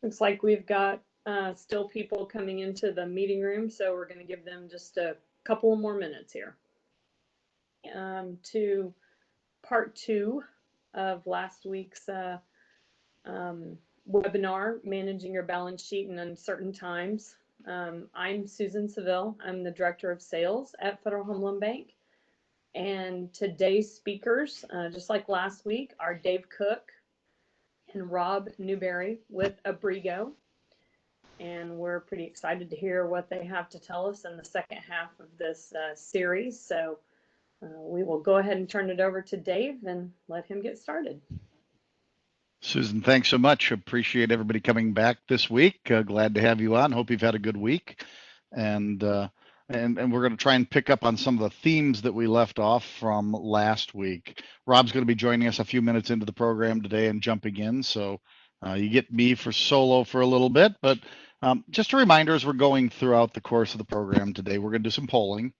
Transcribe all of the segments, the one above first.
Looks like we've got still people coming into the meeting room, so we're going to give them just a couple more minutes here. To part 2 of last week's webinar, Managing Your Balance Sheet in Uncertain Times. I'm Susan Seville. I'm the Director of Sales at Federal Home Loan Bank. And today's speakers, just like last week, are Dave Cook and Rob Newberry with Abrigo. And we're pretty excited to hear what they have to tell us in the second half of this series. So we will go ahead and turn it over to Dave and let him get started. Susan, thanks so much. Appreciate everybody coming back this week. Glad to have you on. Hope you've had a good week. And we're going to try and pick up on some of the themes that we left off from last week. Rob's going to be joining us a few minutes into the program today and jumping in. So you get me for solo for a little bit, but just a reminder as we're going throughout the course of the program today, we're going to do some polling.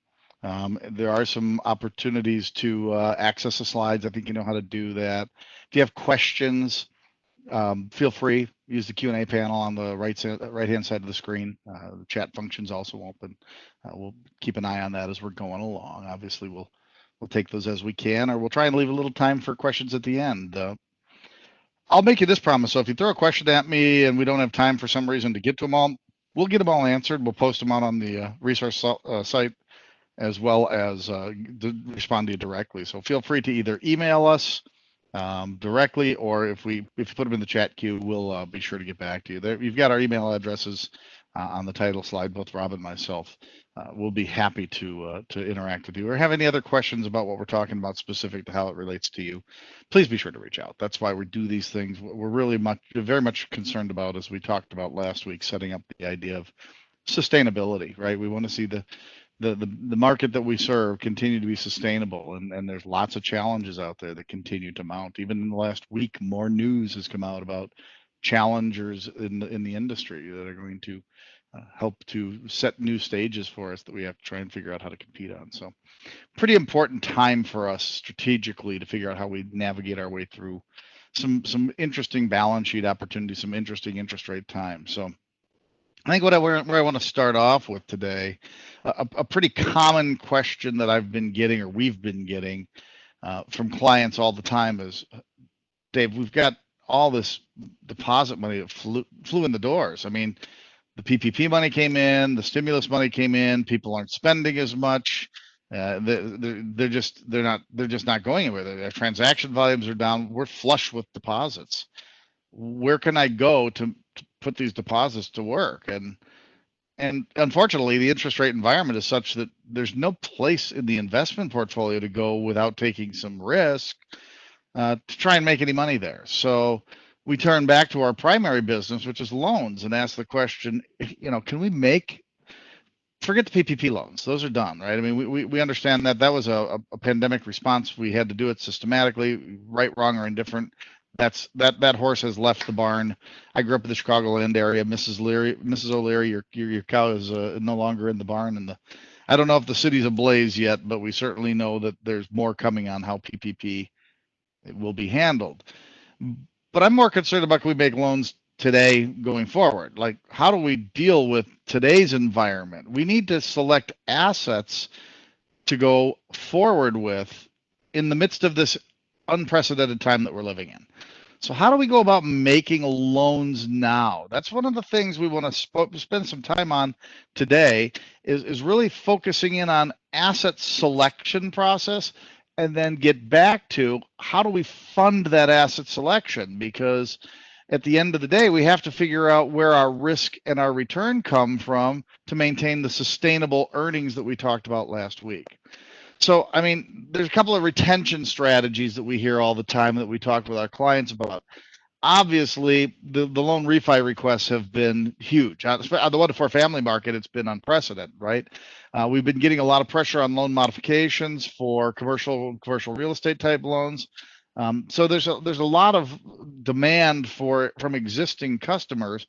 There are some opportunities to access the slides. I think you know how to do that. If you have questions, feel free, use the Q&A panel on the right-hand side of the screen. The chat function's also open. We'll keep an eye on that as we're going along. Obviously, we'll take those as we can, or we'll try and leave a little time for questions at the end. I'll make you this promise. So if you throw a question at me and we don't have time for some reason to get to them all, we'll get them all answered. We'll post them out on the resource site, as well as respond to you directly. So feel free to either email us directly, or if you put them in the chat queue, we'll be sure to get back to you. There, you've got our email addresses on the title slide. Both Rob and myself will be happy to interact with you, or have any other questions about what we're talking about specific to how it relates to you. Please be sure to reach out. That's why we do these things. We're really very much concerned about, as we talked about last week, setting up the idea of sustainability. Right? We want to see the market that we serve continue to be sustainable, and there's lots of challenges out there that continue to mount. Even in the last week, more news has come out about challengers in the industry that are going to help to set new stages for us that we have to try and figure out how to compete on. So pretty important time for us strategically to figure out how we navigate our way through some interesting balance sheet opportunities, some interesting interest rate times. So I think where I want to start off with today, a pretty common question that I've been getting, or we've been getting from clients all the time is, Dave, we've got all this deposit money that flew in the doors. I mean, the PPP money came in, the stimulus money came in, people aren't spending as much. They're just not going anywhere. Their transaction volumes are down. We're flush with deposits. Where can I go to put these deposits to work? And unfortunately, the interest rate environment is such that there's no place in the investment portfolio to go without taking some risk to try and make any money there. So we turn back to our primary business, which is loans, and ask the question, can we forget the PPP loans? Those are done, right? I mean, we understand that was a pandemic response. We had to do it systematically, right, wrong, or indifferent. That horse has left the barn. I grew up in the Chicagoland area. Mrs. O'Leary, your cow is no longer in the barn, and I don't know if the city's ablaze yet, but we certainly know that there's more coming on how PPP will be handled. But I'm more concerned about, can we make loans today going forward? Like, how do we deal with today's environment? We need to select assets to go forward with in the midst of this unprecedented time that we're living in. So how do we go about making loans now? That's one of the things we want to spend some time on today, is really focusing in on asset selection process, and then get back to how do we fund that asset selection? Because at the end of the day, we have to figure out where our risk and our return come from to maintain the sustainable earnings that we talked about last week. So, I mean, there's a couple of retention strategies that we hear all the time that we talk with our clients about. Obviously, the loan refi requests have been huge. On the 1 to 4 family market, it's been unprecedented, right? We've been getting a lot of pressure on loan modifications for commercial real estate type loans. So there's a lot of demand from existing customers,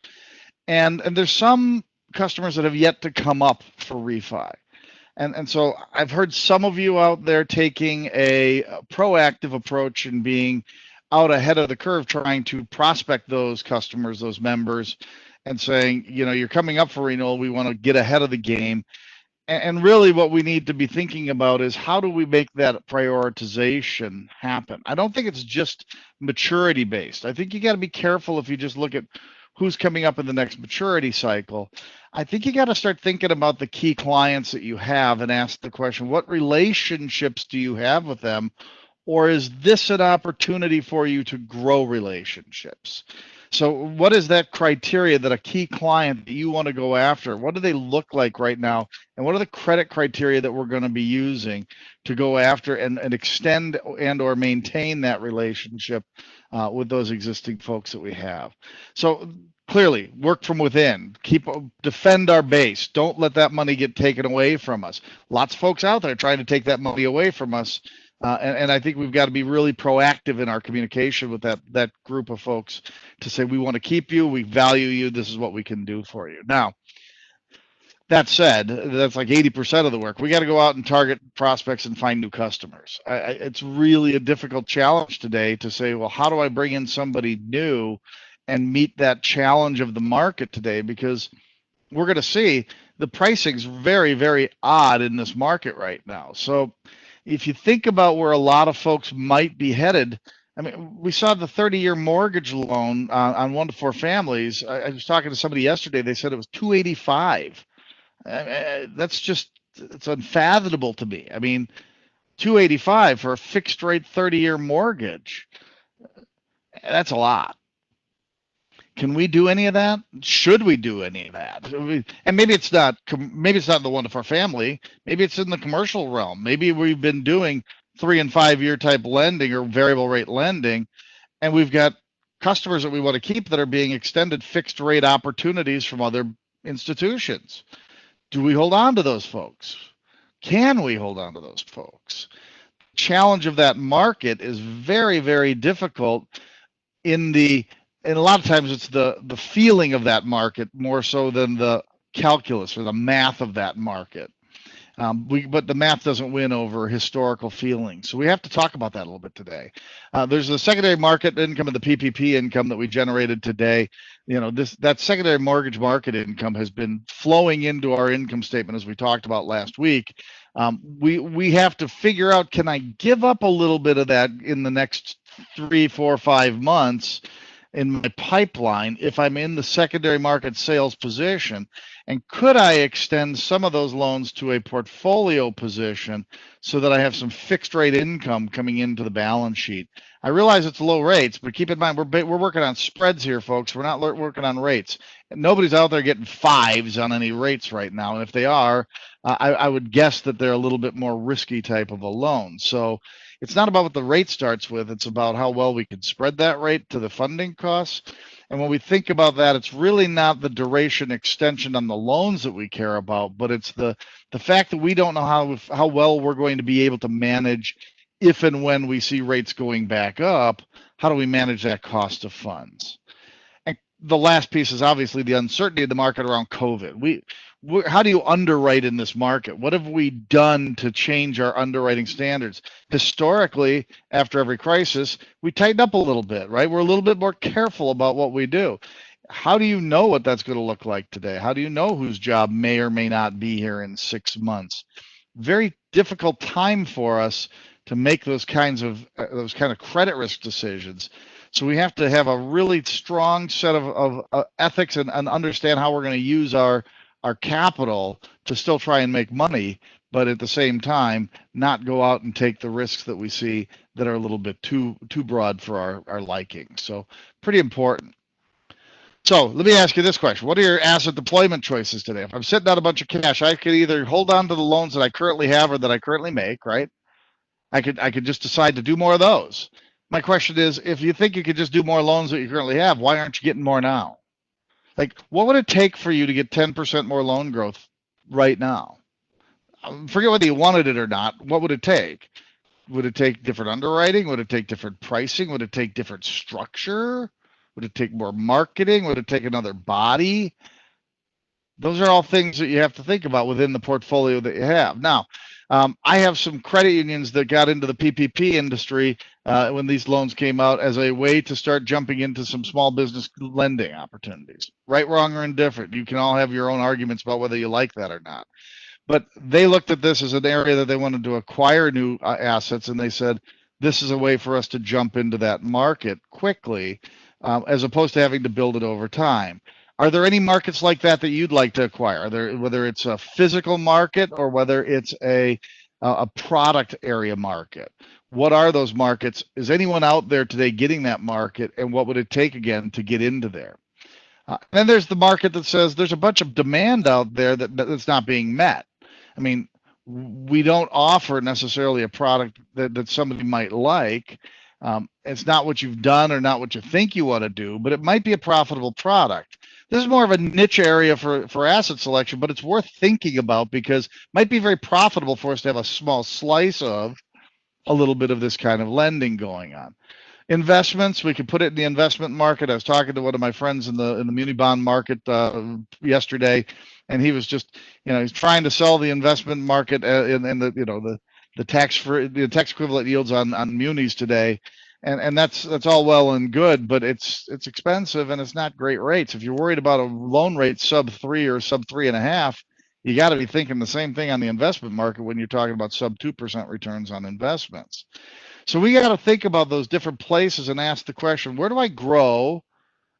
and there's some customers that have yet to come up for refi. And so I've heard some of you out there taking a proactive approach and being out ahead of the curve trying to prospect those customers, those members, and saying, you know, you're coming up for renewal. We want to get ahead of the game. And really what we need to be thinking about is how do we make that prioritization happen? I don't think it's just maturity based. I think you got to be careful if you just look at who's coming up in the next maturity cycle. I think you got to start thinking about the key clients that you have and ask the question, what relationships do you have with them? Or is this an opportunity for you to grow relationships? So what is that criteria that a key client that you want to go after? What do they look like right now? And what are the credit criteria that we're going to be using to go after and extend and or maintain that relationship with those existing folks that we have? So clearly work from within, defend our base. Don't let that money get taken away from us. Lots of folks out there trying to take that money away from us. And I think we've got to be really proactive in our communication with that group of folks to say, we want to keep you, we value you, this is what we can do for you. Now, that said, that's like 80% of the work. We got to go out and target prospects and find new customers. It's really a difficult challenge today to say, well, how do I bring in somebody new and meet that challenge of the market today? Because we're going to see the pricing's very, very odd in this market right now. So if you think about where a lot of folks might be headed, I mean, we saw the 30-year mortgage loan on 1 to 4 families. I was talking to somebody yesterday. They said it was 285. That's just, it's unfathomable to me. I mean, 285 for a fixed rate 30-year mortgage. That's a lot. Can we do any of that? Should we do any of that? And maybe it's not in the 1 to 4 family. Maybe it's in the commercial realm. Maybe we've been doing 3 and 5 year type lending or variable rate lending, and we've got customers that we want to keep that are being extended fixed rate opportunities from other institutions. Do we hold on to those folks? Can we hold on to those folks? Challenge of that market is very, very difficult and a lot of times it's the feeling of that market more so than the calculus or the math of that market. But the math doesn't win over historical feelings. So we have to talk about that a little bit today. There's the secondary market income and the PPP income that we generated today. You know, that secondary mortgage market income has been flowing into our income statement as we talked about last week. We have to figure out, can I give up a little bit of that in the next 3, 4, 5 months in my pipeline if I'm in the secondary market sales position? And could I extend some of those loans to a portfolio position so that I have some fixed rate income coming into the balance sheet? I realize it's low rates, but keep in mind, we're working on spreads here, folks. We're not working on rates. And nobody's out there getting 5s on any rates right now. And if they are, I would guess that they're a little bit more risky type of a loan. So it's not about what the rate starts with. It's about how well we can spread that rate to the funding costs. And when we think about that, it's really not the duration extension on the loans that we care about, but it's the fact that we don't know how well we're going to be able to manage if and when we see rates going back up. How do we manage that cost of funds? And the last piece is obviously the uncertainty of the market around COVID. How do you underwrite in this market? What have we done to change our underwriting standards? Historically, after every crisis, we tighten up a little bit, right? We're a little bit more careful about what we do. How do you know what that's going to look like today? How do you know whose job may or may not be here in 6 months? Very difficult time for us to make those kind of credit risk decisions. So we have to have a really strong set of ethics and understand how we're going to use our capital to still try and make money, but at the same time, not go out and take the risks that we see that are a little bit too broad for our liking. So pretty important. So let me ask you this question. What are your asset deployment choices today? If I'm sitting on a bunch of cash, I could either hold on to the loans that I currently have or that I currently make, right? I could just decide to do more of those. My question is, if you think you could just do more loans that you currently have, why aren't you getting more now? Like, what would it take for you to get 10% more loan growth right now? Forget whether you wanted it or not. What would it take? Would it take different underwriting? Would it take different pricing? Would it take different structure? Would it take more marketing? Would it take another body? Those are all things that you have to think about within the portfolio that you have. Now, I have some credit unions that got into the PPP industry when these loans came out as a way to start jumping into some small business lending opportunities. Right, wrong, or indifferent. You can all have your own arguments about whether you like that or not. But they looked at this as an area that they wanted to acquire new assets, and they said, this is a way for us to jump into that market quickly, as opposed to having to build it over time. Are there any markets like that that you'd like to acquire? Are there, whether it's a physical market or whether it's a product area market? What are those markets? Is anyone out there today getting that market, and what would it take again to get into there? Then there's the market that says there's a bunch of demand out there that's not being met. I mean, we don't offer necessarily a product that somebody might like. It's not what you've done or not what you think you want to do, but it might be a profitable product. This is more of a niche area for asset selection, but it's worth thinking about because it might be very profitable for us to have a small slice of a little bit of this kind of lending going on. Investments, we could put it in the investment market. I was talking to one of my friends in the muni bond market yesterday, and he was just, he's trying to sell the investment market in the tax equivalent yields on munis today, and that's all well and good, but it's expensive and it's not great rates. If you're worried about a loan rate sub 3 or sub 3.5, you got to be thinking the same thing on the investment market when you're talking about sub 2% returns on investments. So we got to think about those different places and ask the question, where do I grow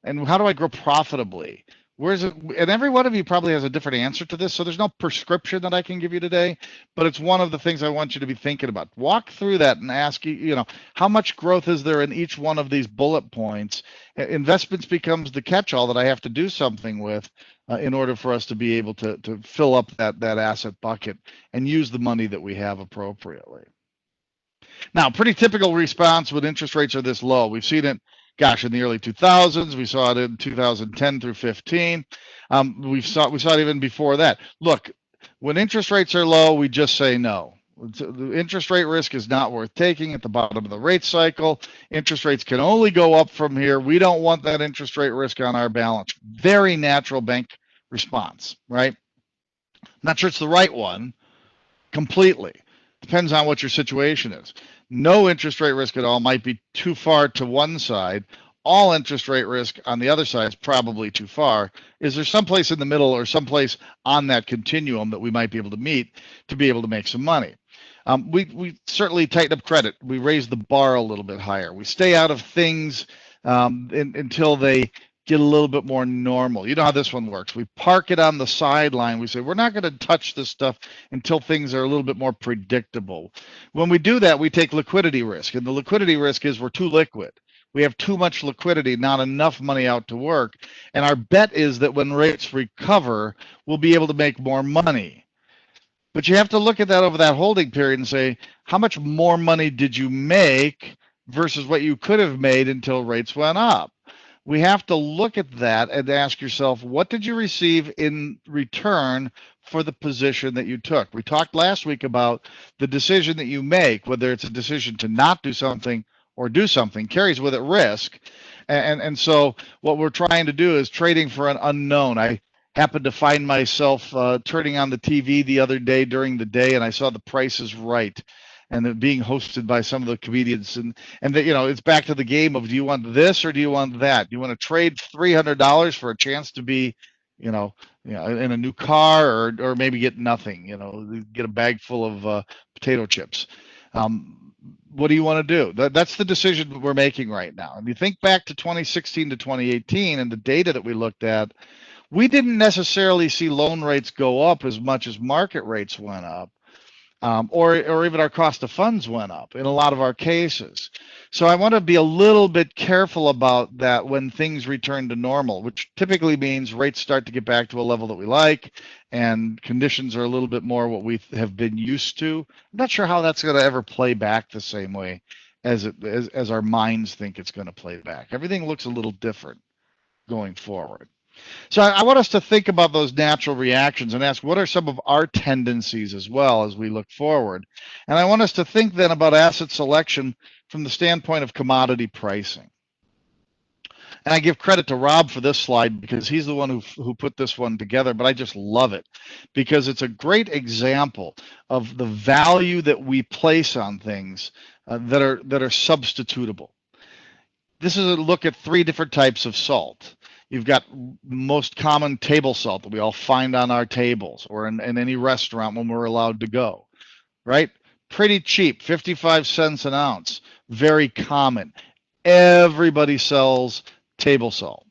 and how do I grow profitably? Where's it? And every one of you probably has a different answer to this. So there's no prescription that I can give you today, but it's one of the things I want you to be thinking about. Walk through that and ask, how much growth is there in each one of these bullet points? Investments becomes the catch-all that I have to do something with in order for us to be able to fill up that asset bucket and use the money that we have appropriately. Now, pretty typical response when interest rates are this low. We've seen it, gosh, in the early 2000s. We saw it in 2010 through 15. We saw it even before that. Look, when interest rates are low, we just say no. The interest rate risk is not worth taking at the bottom of the rate cycle. Interest rates can only go up from here. We don't want that interest rate risk on our balance. Very natural bank response, right? Not sure it's the right one completely. Depends on what your situation is. No interest rate risk at all might be too far to one side. All interest rate risk on the other side is probably too far. Is there someplace in the middle or someplace on that continuum that we might be able to meet to be able to make some money? We certainly tighten up credit. We raise the bar a little bit higher. We stay out of things until they get a little bit more normal. You know how this one works. We park it on the sideline. We say, we're not going to touch this stuff until things are a little bit more predictable. When we do that, we take liquidity risk. And the liquidity risk is we're too liquid. We have too much liquidity, not enough money out to work. And our bet is that when rates recover, we'll be able to make more money. But you have to look at that over that holding period and say, how much more money did you make versus what you could have made until rates went up? We have to look at that and ask yourself, what did you receive in return for the position that you took? We talked last week about the decision that you make, whether it's a decision to not do something or do something, carries with it risk. And so what we're trying to do is trading for an unknown. I happened to find myself turning on the TV the other day during the day, and I saw The Price is Right. And it being hosted by some of the comedians, and that, it's back to the game of, do you want this or do you want that? Do you want to trade $300 for a chance to be, in a new car, or maybe get nothing, get a bag full of potato chips? What do you want to do? That's the decision we're making right now. And you think back to 2016 to 2018 and the data that we looked at, we didn't necessarily see loan rates go up as much as market rates went up. Or even our cost of funds went up in a lot of our cases. So I want to be a little bit careful about that when things return to normal, which typically means rates start to get back to a level that we like and conditions are a little bit more what we have been used to. I'm not sure how that's going to ever play back the same way as our minds think it's going to play back. Everything looks a little different going forward. So I want us to think about those natural reactions and ask, what are some of our tendencies as well as we look forward? And I want us to think then about asset selection from the standpoint of commodity pricing. And I give credit to Rob for this slide because he's the one who put this one together, but I just love it because it's a great example of the value that we place on things that are substitutable. This is a look at 3 different types of salt. You've got most common table salt that we all find on our tables or in any restaurant when we're allowed to go, right? Pretty cheap, 55 cents an ounce, very common. Everybody sells table salt.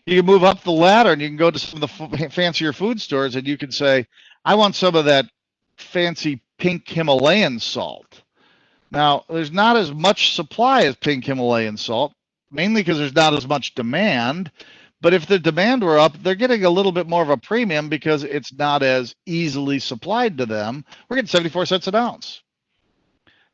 You can move up the ladder and you can go to some of the fancier food stores and you can say, I want some of that fancy pink Himalayan salt. Now, there's not as much supply as pink Himalayan salt, mainly because there's not as much demand. But if the demand were up, they're getting a little bit more of a premium because it's not as easily supplied to them. We're getting 74 cents an ounce.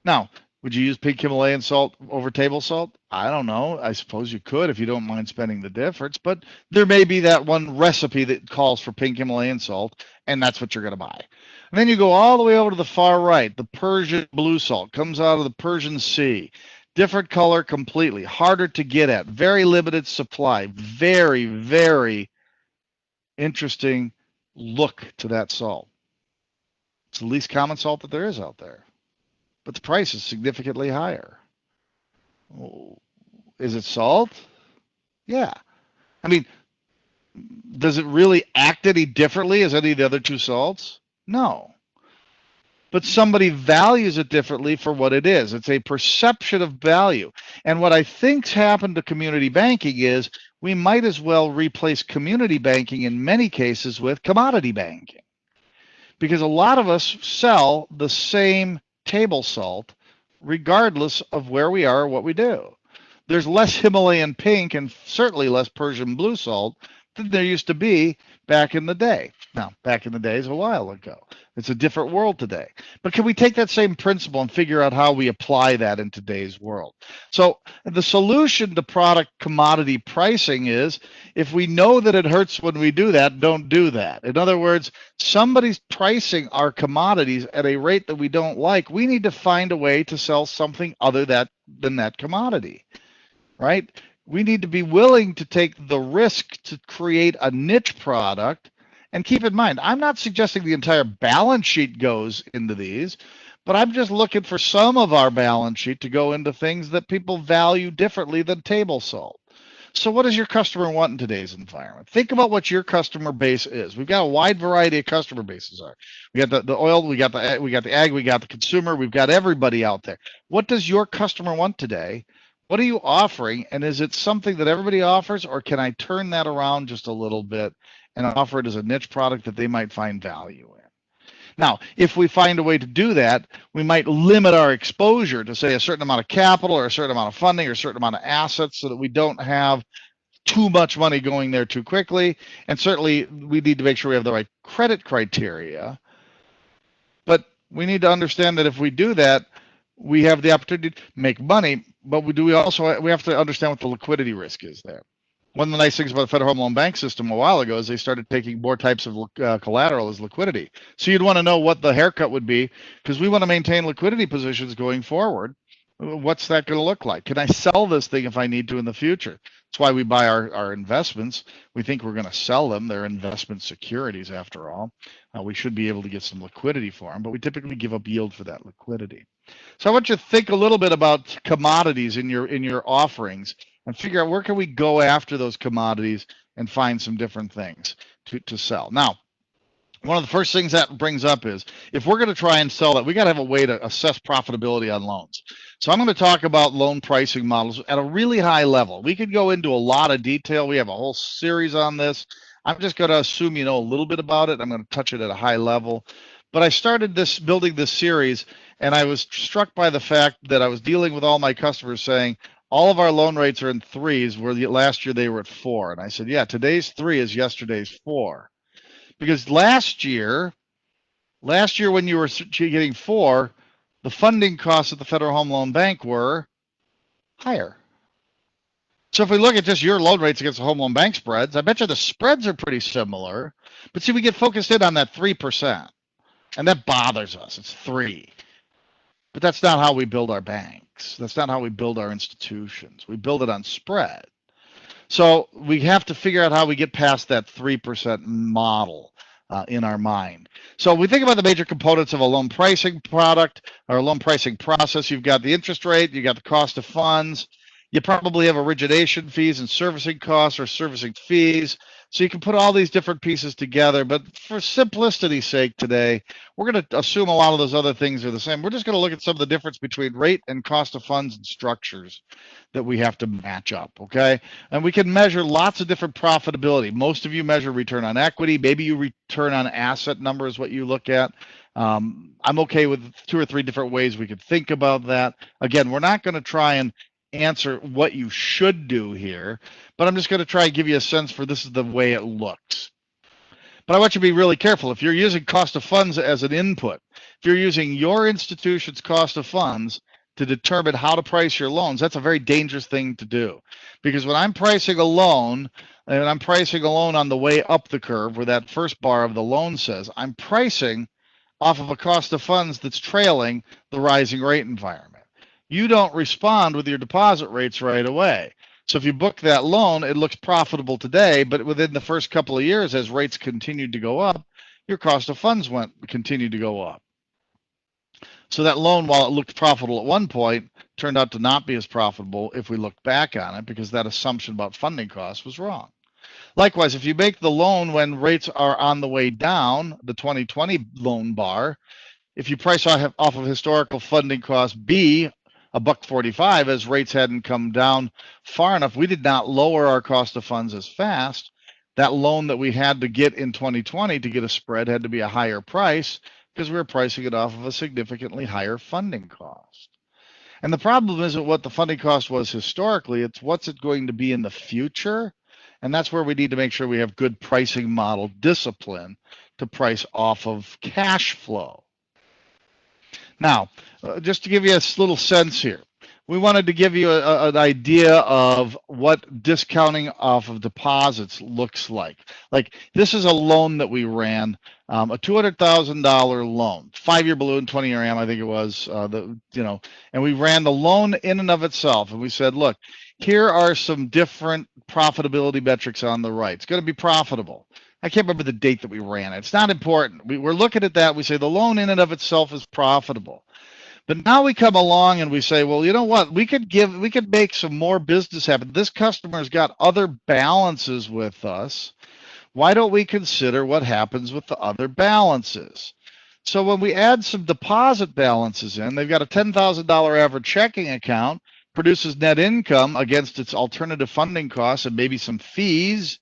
Now, would you use pink Himalayan salt over table salt? I don't know. I suppose you could if you don't mind spending the difference, but there may be that one recipe that calls for pink Himalayan salt, and that's what you're going to buy. And then you go all the way over to the far right. The Persian blue salt comes out of the Persian Sea. Different color completely, harder to get at, very limited supply, very, very interesting look to that salt. It's the least common salt that there is out there, but the price is significantly higher. Is it salt? Yeah. I mean, does it really act any differently as any of the other 2 salts? No. But somebody values it differently for what it is. It's a perception of value. And what I think's happened to community banking is we might as well replace community banking in many cases with commodity banking. Because a lot of us sell the same table salt regardless of where we are or what we do. There's less Himalayan pink and certainly less Persian blue salt than there used to be back in the day. Now, back in the day is a while ago. It's a different world today. But can we take that same principle and figure out how we apply that in today's world? So the solution to product commodity pricing is if we know that it hurts when we do that, don't do that. In other words, somebody's pricing our commodities at a rate that we don't like. We need to find a way to sell something other than that commodity, right? We need to be willing to take the risk to create a niche product. And keep in mind, I'm not suggesting the entire balance sheet goes into these, but I'm just looking for some of our balance sheet to go into things that people value differently than table salt. So what does your customer want in today's environment? Think about what your customer base is. We've got a wide variety of customer bases. We got the oil, we got the ag, we got the consumer, we've got everybody out there. What does your customer want today? What are you offering? And is it something that everybody offers, or can I turn that around just a little bit and offer it as a niche product that they might find value in? Now, if we find a way to do that, we might limit our exposure to, say, a certain amount of capital or a certain amount of funding or a certain amount of assets so that we don't have too much money going there too quickly. And certainly we need to make sure we have the right credit criteria. But we need to understand that if we do that, we have the opportunity to make money, but we have to understand what the liquidity risk is there. One of the nice things about the Federal Home Loan Bank system a while ago is they started taking more types of collateral as liquidity. So you'd want to know what the haircut would be because we want to maintain liquidity positions going forward. What's that going to look like? Can I sell this thing if I need to in the future? That's why we buy our investments. We think we're going to sell them. They're investment securities after all. We should be able to get some liquidity for them, but we typically give up yield for that liquidity. So I want you to think a little bit about commodities in your offerings and figure out where can we go after those commodities and find some different things to sell. Now, one of the first things that brings up is if we're going to try and sell that, we got to have a way to assess profitability on loans. So I'm going to talk about loan pricing models at a really high level. We could go into a lot of detail. We have a whole series on this. I'm just going to assume you know a little bit about it. I'm going to touch it at a high level. But I started building this series, and I was struck by the fact that I was dealing with all my customers saying, all of our loan rates are in 3s, where last year they were at 4. And I said, yeah, today's 3 is yesterday's 4. Because last year when you were getting 4, the funding costs at the Federal Home Loan Bank were higher. So if we look at just your loan rates against the Home Loan Bank spreads, I bet you the spreads are pretty similar. But see, we get focused in on that 3%. And that bothers us. It's 3. But that's not how we build our banks. That's not how we build our institutions. We build it on spread. So we have to figure out how we get past that 3% model in our mind. So we think about the major components of a loan pricing product or a loan pricing process. You've got the interest rate, you got the cost of funds. You probably have origination fees and servicing costs or servicing fees. So you can put all these different pieces together. But for simplicity's sake today, we're going to assume a lot of those other things are the same. We're just going to look at some of the difference between rate and cost of funds and structures that we have to match up, okay? And we can measure lots of different profitability. Most of you measure return on equity. Maybe you return on asset number is what you look at. I'm okay with 2 or 3 different ways we could think about that. Again, we're not going to try and answer what you should do here, but I'm just going to try and give you a sense for this is the way it looks. But I want you to be really careful. If you're using cost of funds as an input, if you're using your institution's cost of funds to determine how to price your loans, that's a very dangerous thing to do. Because when I'm pricing a loan, and I'm pricing a loan on the way up the curve, where that first bar of the loan says, I'm pricing off of a cost of funds that's trailing the rising rate environment. You don't respond with your deposit rates right away. So if you book that loan, it looks profitable today, but within the first couple of years, as rates continued to go up, your cost of funds continued to go up. So that loan, while it looked profitable at one point, turned out to not be as profitable if we look back on it, because that assumption about funding costs was wrong. Likewise, if you make the loan when rates are on the way down, the 2020 loan bar, if you price off of historical funding cost B, $1.45, as rates hadn't come down far enough, we did not lower our cost of funds as fast. That loan that we had to get in 2020 to get a spread had to be a higher price because we were pricing it off of a significantly higher funding cost. And the problem isn't what the funding cost was historically, it's what's it going to be in the future. And that's where we need to make sure we have good pricing model discipline to price off of cash flow. Now, just to give you a little sense here, we wanted to give you an idea of what discounting off of deposits looks like. Like this is a loan that we ran, a $200,000 loan, 5-year balloon, 20-year AM, I think it was, and we ran the loan in and of itself. And we said, look, here are some different profitability metrics on the right. It's going to be profitable. I can't remember the date that we ran it. It's not important. We're looking at that. We say the loan in and of itself is profitable. But now we come along and we say, well, you know what? We could make some more business happen. This customer's got other balances with us. Why don't we consider what happens with the other balances? So when we add some deposit balances in, they've got a $10,000 average checking account, produces net income against its alternative funding costs and maybe some fees,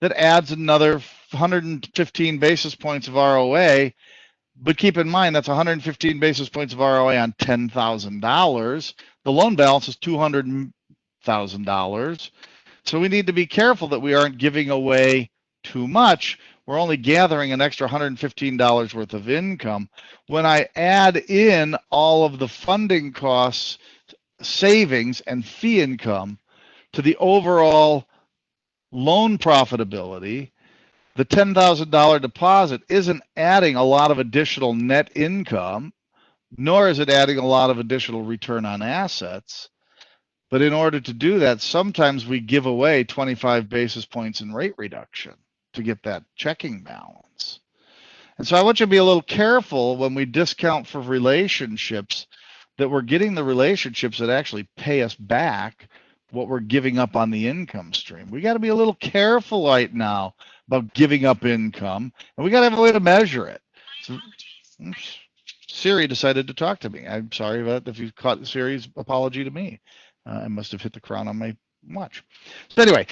that adds another 115 basis points of ROA. But keep in mind, that's 115 basis points of ROA on $10,000. The loan balance is $200,000. So we need to be careful that we aren't giving away too much. We're only gathering an extra $115 worth of income. When I add in all of the funding costs, savings, and fee income to the overall loan profitability, the $10,000 deposit isn't adding a lot of additional net income, nor is it adding a lot of additional return on assets. But in order to do that, sometimes we give away 25 basis points in rate reduction to get that checking balance. And so I want you to be a little careful when we discount for relationships that we're getting the relationships that actually pay us back what we're giving up on the income stream. We got to be a little careful right now about giving up income, and we got to have a way to measure it. So, oops, Siri decided to talk to me. I'm sorry about if you caught Siri's apology to me. I must have hit the crown on my watch. So anyway,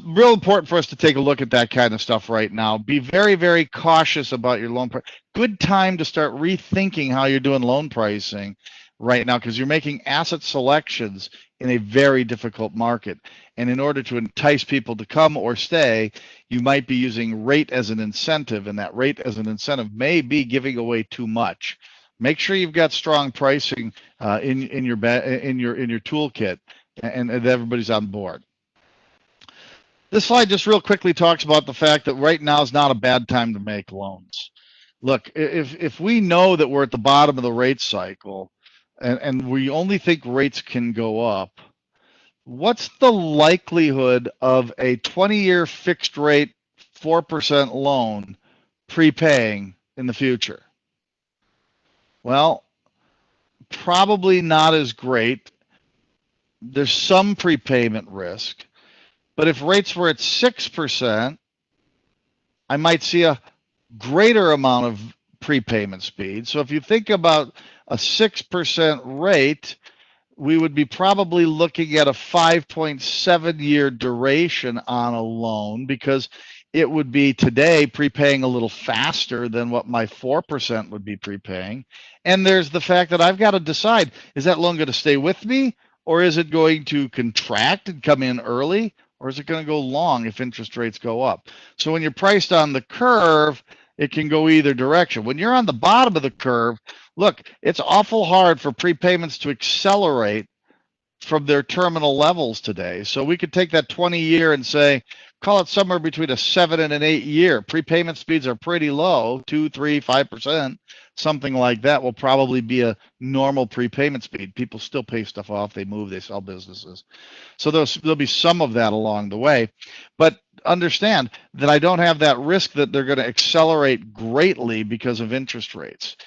real important for us to take a look at that kind of stuff right now. Be very, very cautious about your loan price. Good time to start rethinking how you're doing loan pricing right now, because you're making asset selections in a very difficult market. And in order to entice people to come or stay, you might be using rate as an incentive, and that rate as an incentive may be giving away too much. Make sure you've got strong pricing in your toolkit, and everybody's on board. This slide just real quickly talks about the fact that right now is not a bad time to make loans. Look, if we know that we're at the bottom of the rate cycle, and we only think rates can go up, what's the likelihood of a 20-year fixed rate 4% loan prepaying in the future? Well, probably not as great. There's some prepayment risk, but if rates were at 6%, I might see a greater amount of prepayment speed. So if you think about a 6% rate, we would be probably looking at a 5.7-year duration on a loan, because it would be today prepaying a little faster than what my 4% would be prepaying. And there's the fact that I've got to decide, is that loan going to stay with me, or is it going to contract and come in early, or is it going to go long if interest rates go up? So when you're priced on the curve, it can go either direction. When you're on the bottom of the curve, look, it's awful hard for prepayments to accelerate from their terminal levels today. So we could take that 20-year and say, call it somewhere between a 7 and an 8-year. Prepayment speeds are pretty low, 2, 3, 5%, something like that will probably be a normal prepayment speed. People still pay stuff off, they move, they sell businesses. So there'll be some of that along the way. But understand that I don't have that risk that they're going to accelerate greatly because of interest rates.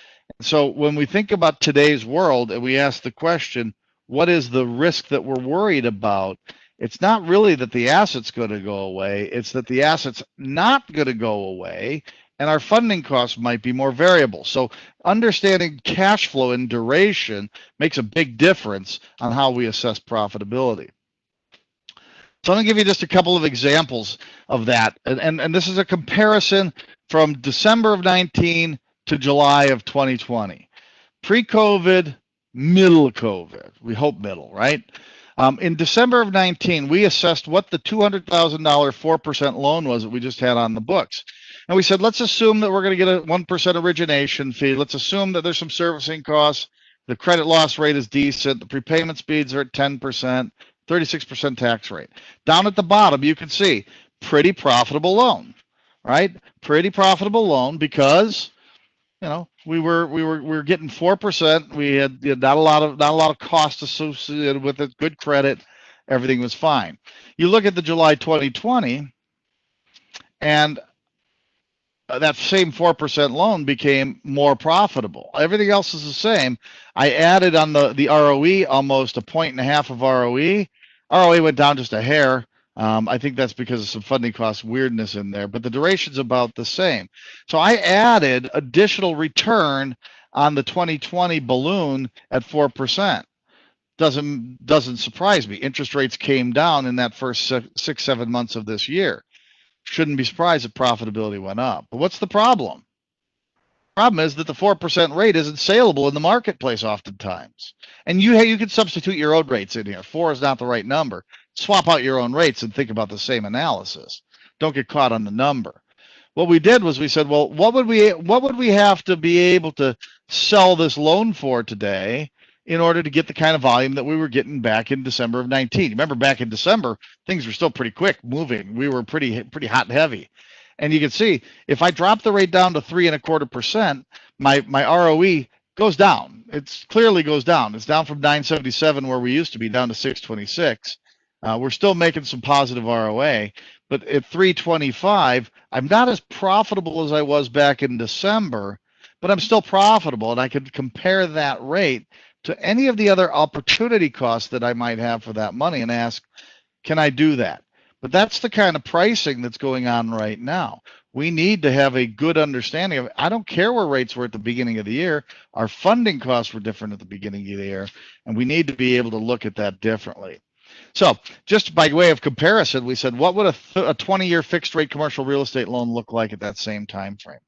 So when we think about today's world and we ask the question, what is the risk that we're worried about? It's not really that the asset's going to go away. It's that the asset's not going to go away, and our funding costs might be more variable. So understanding cash flow and duration makes a big difference on how we assess profitability. So I'm going to give you just a couple of examples of that. And this is a comparison from December of 19 to July of 2020. Pre-COVID, middle COVID. We hope middle, right? In December of 19, we assessed what the $200,000 4% loan was that we just had on the books. And we said, let's assume that we're going to get a 1% origination fee. Let's assume that there's some servicing costs. The credit loss rate is decent. The prepayment speeds are at 10%, 36% tax rate. Down at the bottom, you can see pretty profitable loan, right? Pretty profitable loan because we were getting 4%. We had not a lot of cost associated with it. Good credit, everything was fine. You look at the July 2020, and that same 4% loan became more profitable. Everything else is the same. I added on the ROE almost a 1.5 of ROE. ROE went down just a hair. I think that's because of some funding cost weirdness in there, but the duration's about the same. So I added additional return on the 2020 balloon at 4%. Doesn't surprise me. Interest rates came down in that first 6-7 months of this year. Shouldn't be surprised if profitability went up. But what's the problem? Problem is that the 4% rate isn't saleable in the marketplace oftentimes. And you can substitute your own rates in here. 4 is not the right number. Swap out your own rates and think about the same analysis. Don't get caught on the number. What we did was we said, well, what would we have to be able to sell this loan for today in order to get the kind of volume that we were getting back in December of 19? Remember, back in December, things were still pretty quick moving. We were pretty hot and heavy. And you can see, if I drop the rate down to 3.25%, my ROE goes down. It clearly goes down. It's down from 977 where we used to be down to 626. We're still making some positive ROA, but at 325, I'm not as profitable as I was back in December, but I'm still profitable, and I could compare that rate to any of the other opportunity costs that I might have for that money and ask, can I do that? But that's the kind of pricing that's going on right now. We need to have a good understanding of it. I don't care where rates were at the beginning of the year. Our funding costs were different at the beginning of the year, and we need to be able to look at that differently. So just by way of comparison, we said, what would a 20-year fixed rate commercial real estate loan look like at that same time frame?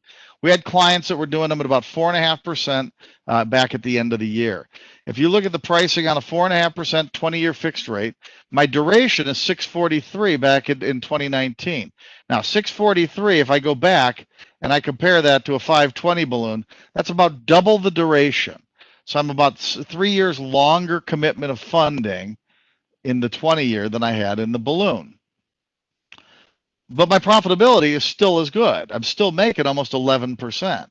We had clients that were doing them at about 4.5% back at the end of the year. If you look at the pricing on a 4.5% 20-year fixed rate, my duration is 643 back in 2019. Now 643, if I go back and I compare that to a 520 balloon, that's about double the duration. So I'm about 3 years longer commitment of funding in the 20-year than I had in the balloon. But my profitability is still as good. I'm still making almost 11%.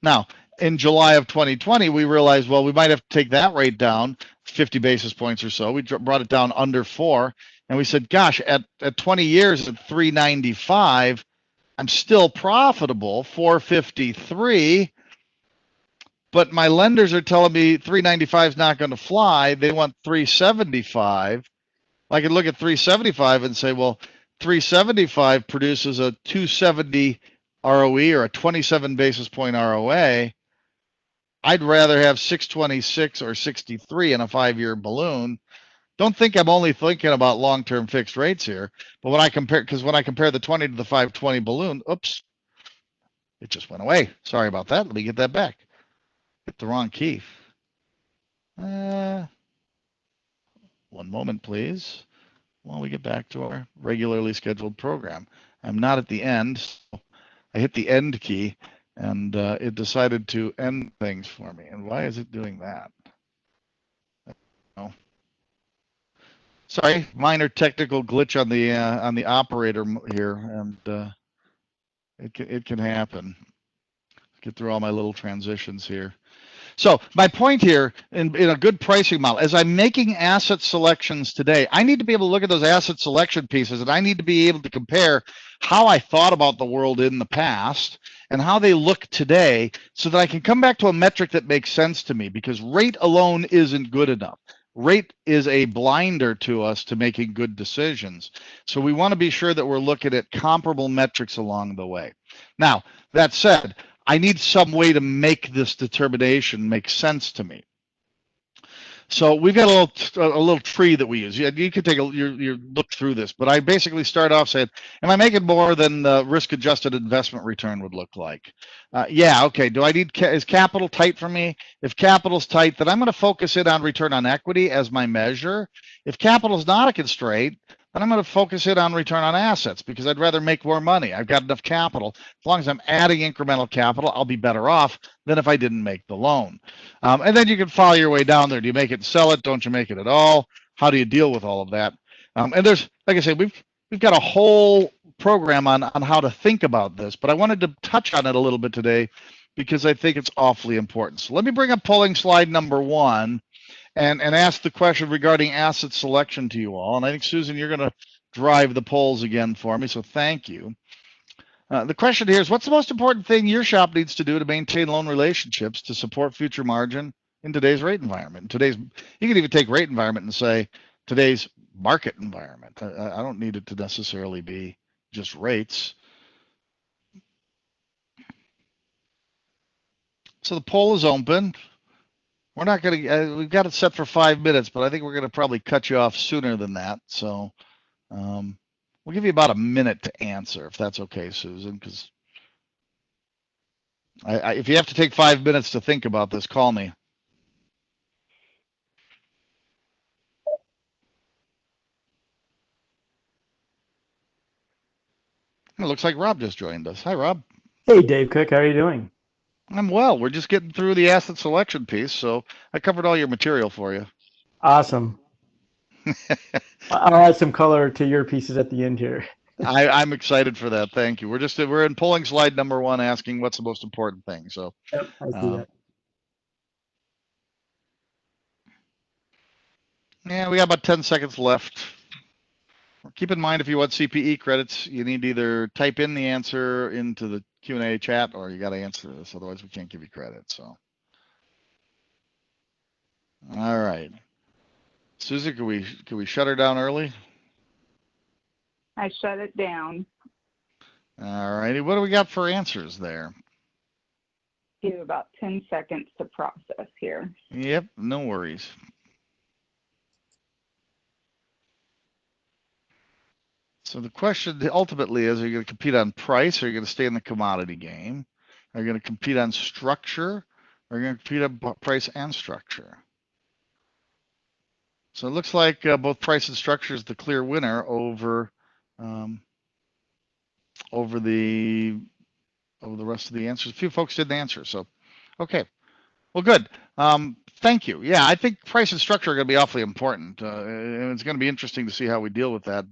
Now, in July of 2020, we realized, well, we might have to take that rate down 50 basis points or so. We brought it down under 4. And we said, gosh, at 20 years at 395, I'm still profitable, 453. But my lenders are telling me 395 is not going to fly. They want 375. I could look at 375 and say, well, 375 produces a 270 ROE or a 27 basis point ROA. I'd rather have 626 or 63 in a 5-year balloon. Don't think I'm only thinking about long-term fixed rates here, but when I compare the 20 to the 520 balloon, oops, it just went away. Sorry about that. Let me get that back. Hit the wrong key. One moment, please. While we get back to our regularly scheduled program. I'm not at the end. So I hit the end key, and it decided to end things for me. And why is it doing that? Oh, sorry, minor technical glitch on the operator here, and it can happen. Get through all my little transitions here. So my point here in a good pricing model, as I'm making asset selections today, I need to be able to look at those asset selection pieces, and I need to be able to compare how I thought about the world in the past and how they look today so that I can come back to a metric that makes sense to me, because rate alone isn't good enough. Rate is a blinder to us to making good decisions. So we want to be sure that we're looking at comparable metrics along the way. Now, that said, I need some way to make this determination make sense to me. So we've got a little tree that we use. You could take your look through this, but I basically start off saying, am I making more than the risk-adjusted investment return would look like? Yeah, okay. Do I need is capital tight for me? If capital's tight, then I'm going to focus in on return on equity as my measure. If capital's not a constraint, then I'm going to focus in on return on assets because I'd rather make more money. I've got enough capital. As long as I'm adding incremental capital, I'll be better off than if I didn't make the loan. And then you can follow your way down there. Do you make it and sell it? Don't you make it at all? How do you deal with all of that? And there's, like I say, we've got a whole program on how to think about this, but I wanted to touch on it a little bit today because I think it's awfully important. So let me bring up polling slide number 1 and ask the question regarding asset selection to you all. And I think, Susan, you're going to drive the polls again for me, so thank you. The question here is, what's the most important thing your shop needs to do to maintain loan relationships to support future margin in today's rate environment? You can even take rate environment and say today's market environment. I don't need it to necessarily be just rates. So the poll is open. We're not going to, we've got it set for 5 minutes, but I think we're going to probably cut you off sooner than that. So we'll give you about a minute to answer, if that's okay, Susan, because if you have to take 5 minutes to think about this, call me. It looks like Rob just joined us. Hi, Rob. Hey, Dave Cook. How are you doing? I'm well. We're just getting through the asset selection piece, so I covered all your material for you. Awesome. I'll add some color to your pieces at the end here. I'm excited for that. Thank you. We're in polling slide number 1, asking what's the most important thing. So Yep, I see that. Yeah, we got about 10 seconds left. Keep in mind, if you want CPE credits, you need to either type in the answer into the Q&A chat, or you got to answer this. Otherwise, we can't give you credit. So, all right, Susie, can we shut her down early? I shut it down. All righty, what do we got for answers there? Give you about 10 seconds to process here. Yep, no worries. So the question ultimately is, are you going to compete on price, or are you going to stay in the commodity game? Are you going to compete on structure, or are you going to compete on price and structure? So it looks like both price and structure is the clear winner over the rest of the answers. A few folks didn't answer, so okay. Well, good. Thank you. Yeah, I think price and structure are going to be awfully important, and it's going to be interesting to see how we deal with that.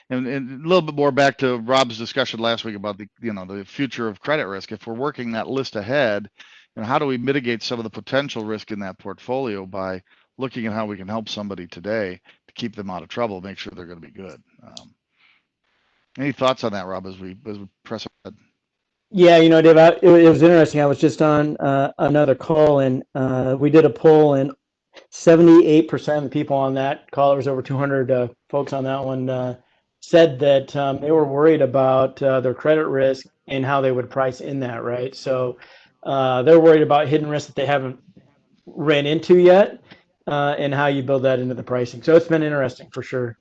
And a little bit more back to Rob's discussion last week about the future of credit risk. If we're working that list ahead, And how do we mitigate some of the potential risk in that portfolio by looking at how we can help somebody today to keep them out of trouble, make sure they're going to be good. Any thoughts on that, Rob, as we press ahead? Yeah, you know, Dave, it was interesting. I was just on another call, and we did a poll, and 78% of the people on that call, there was over 200 folks on that one, said that they were worried about their credit risk and how they would price in that, right? So they're worried about hidden risks that they haven't ran into yet, and how you build that into the pricing. So it's been interesting for sure.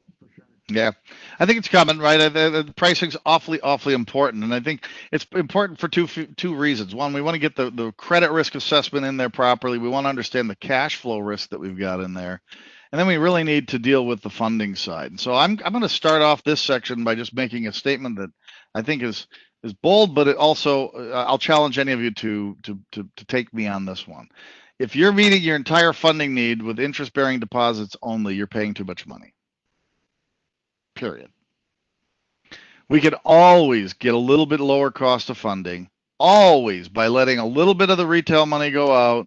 Yeah, I think it's common, right? The pricing's awfully important, and I think it's important for two reasons. One, we want to get the credit risk assessment in there properly. We want to understand the cash flow risk that we've got in there, and then we really need to deal with the funding side. And so I'm going to start off this section by just making a statement that I think is bold, but it also I'll challenge any of you to take me on this one. If you're meeting your entire funding need with interest-bearing deposits only, you're paying too much money. Period. We can always get a little bit lower cost of funding, always, by letting a little bit of the retail money go out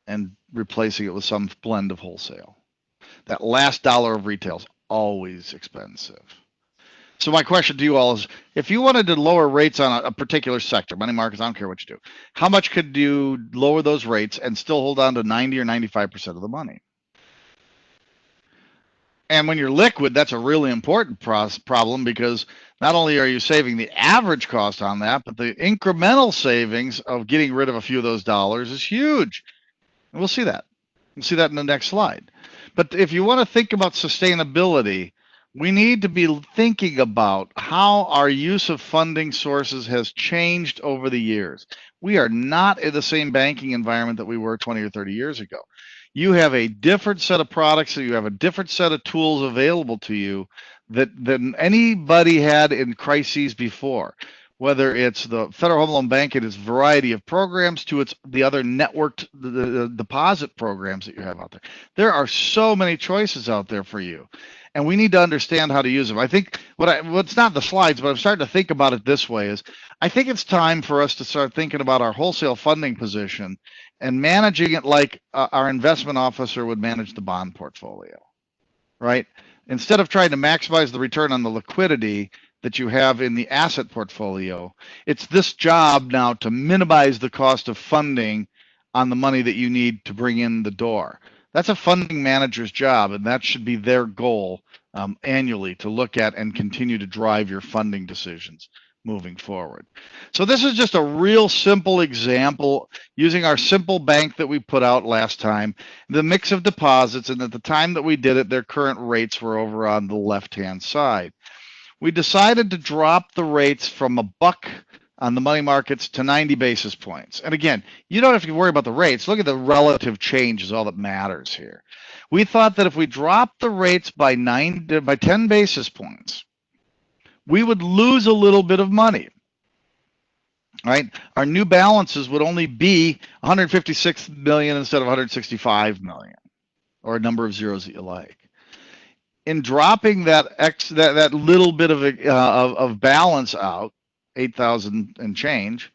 and replacing it with some blend of wholesale. That last dollar of retail is always expensive. So my question to you all is, if you wanted to lower rates on a particular sector, money markets, I don't care what you do, how much could you lower those rates and still hold on to 90 or 95% of the money? And when you're liquid, that's a really important problem, because not only are you saving the average cost on that, but the incremental savings of getting rid of a few of those dollars is huge. And we'll see that. We'll see that in the next slide. But if you want to think about sustainability, we need to be thinking about how our use of funding sources has changed over the years. We are not in the same banking environment that we were 20 or 30 years ago. You have a different set of products, so you have a different set of tools available to you than anybody had in crises before. Whether it's the Federal Home Loan Bank and its variety of programs to the other networked the deposit programs that you have out there. There are so many choices out there for you, and we need to understand how to use them. I think what's not the slides, but I'm starting to think about it this way is, I think it's time for us to start thinking about our wholesale funding position and managing it like our investment officer would manage the bond portfolio, right? Instead of trying to maximize the return on the liquidity that you have in the asset portfolio, it's this job now to minimize the cost of funding on the money that you need to bring in the door. That's a funding manager's job, and that should be their goal annually, to look at and continue to drive your funding decisions moving forward. So this is just a real simple example using our simple bank that we put out last time, the mix of deposits, and at the time that we did it, their current rates were over on the left-hand side. We decided to drop the rates from $1 on the money markets to 90 basis points. And again, you don't have to worry about the rates. Look at the relative change is all that matters here. We thought that if we dropped the rates by 10 basis points, we would lose a little bit of money, right? Our new balances would only be 156 million instead of 165 million, or a number of zeros that you like. In dropping that little bit of balance out, 8,000 and change,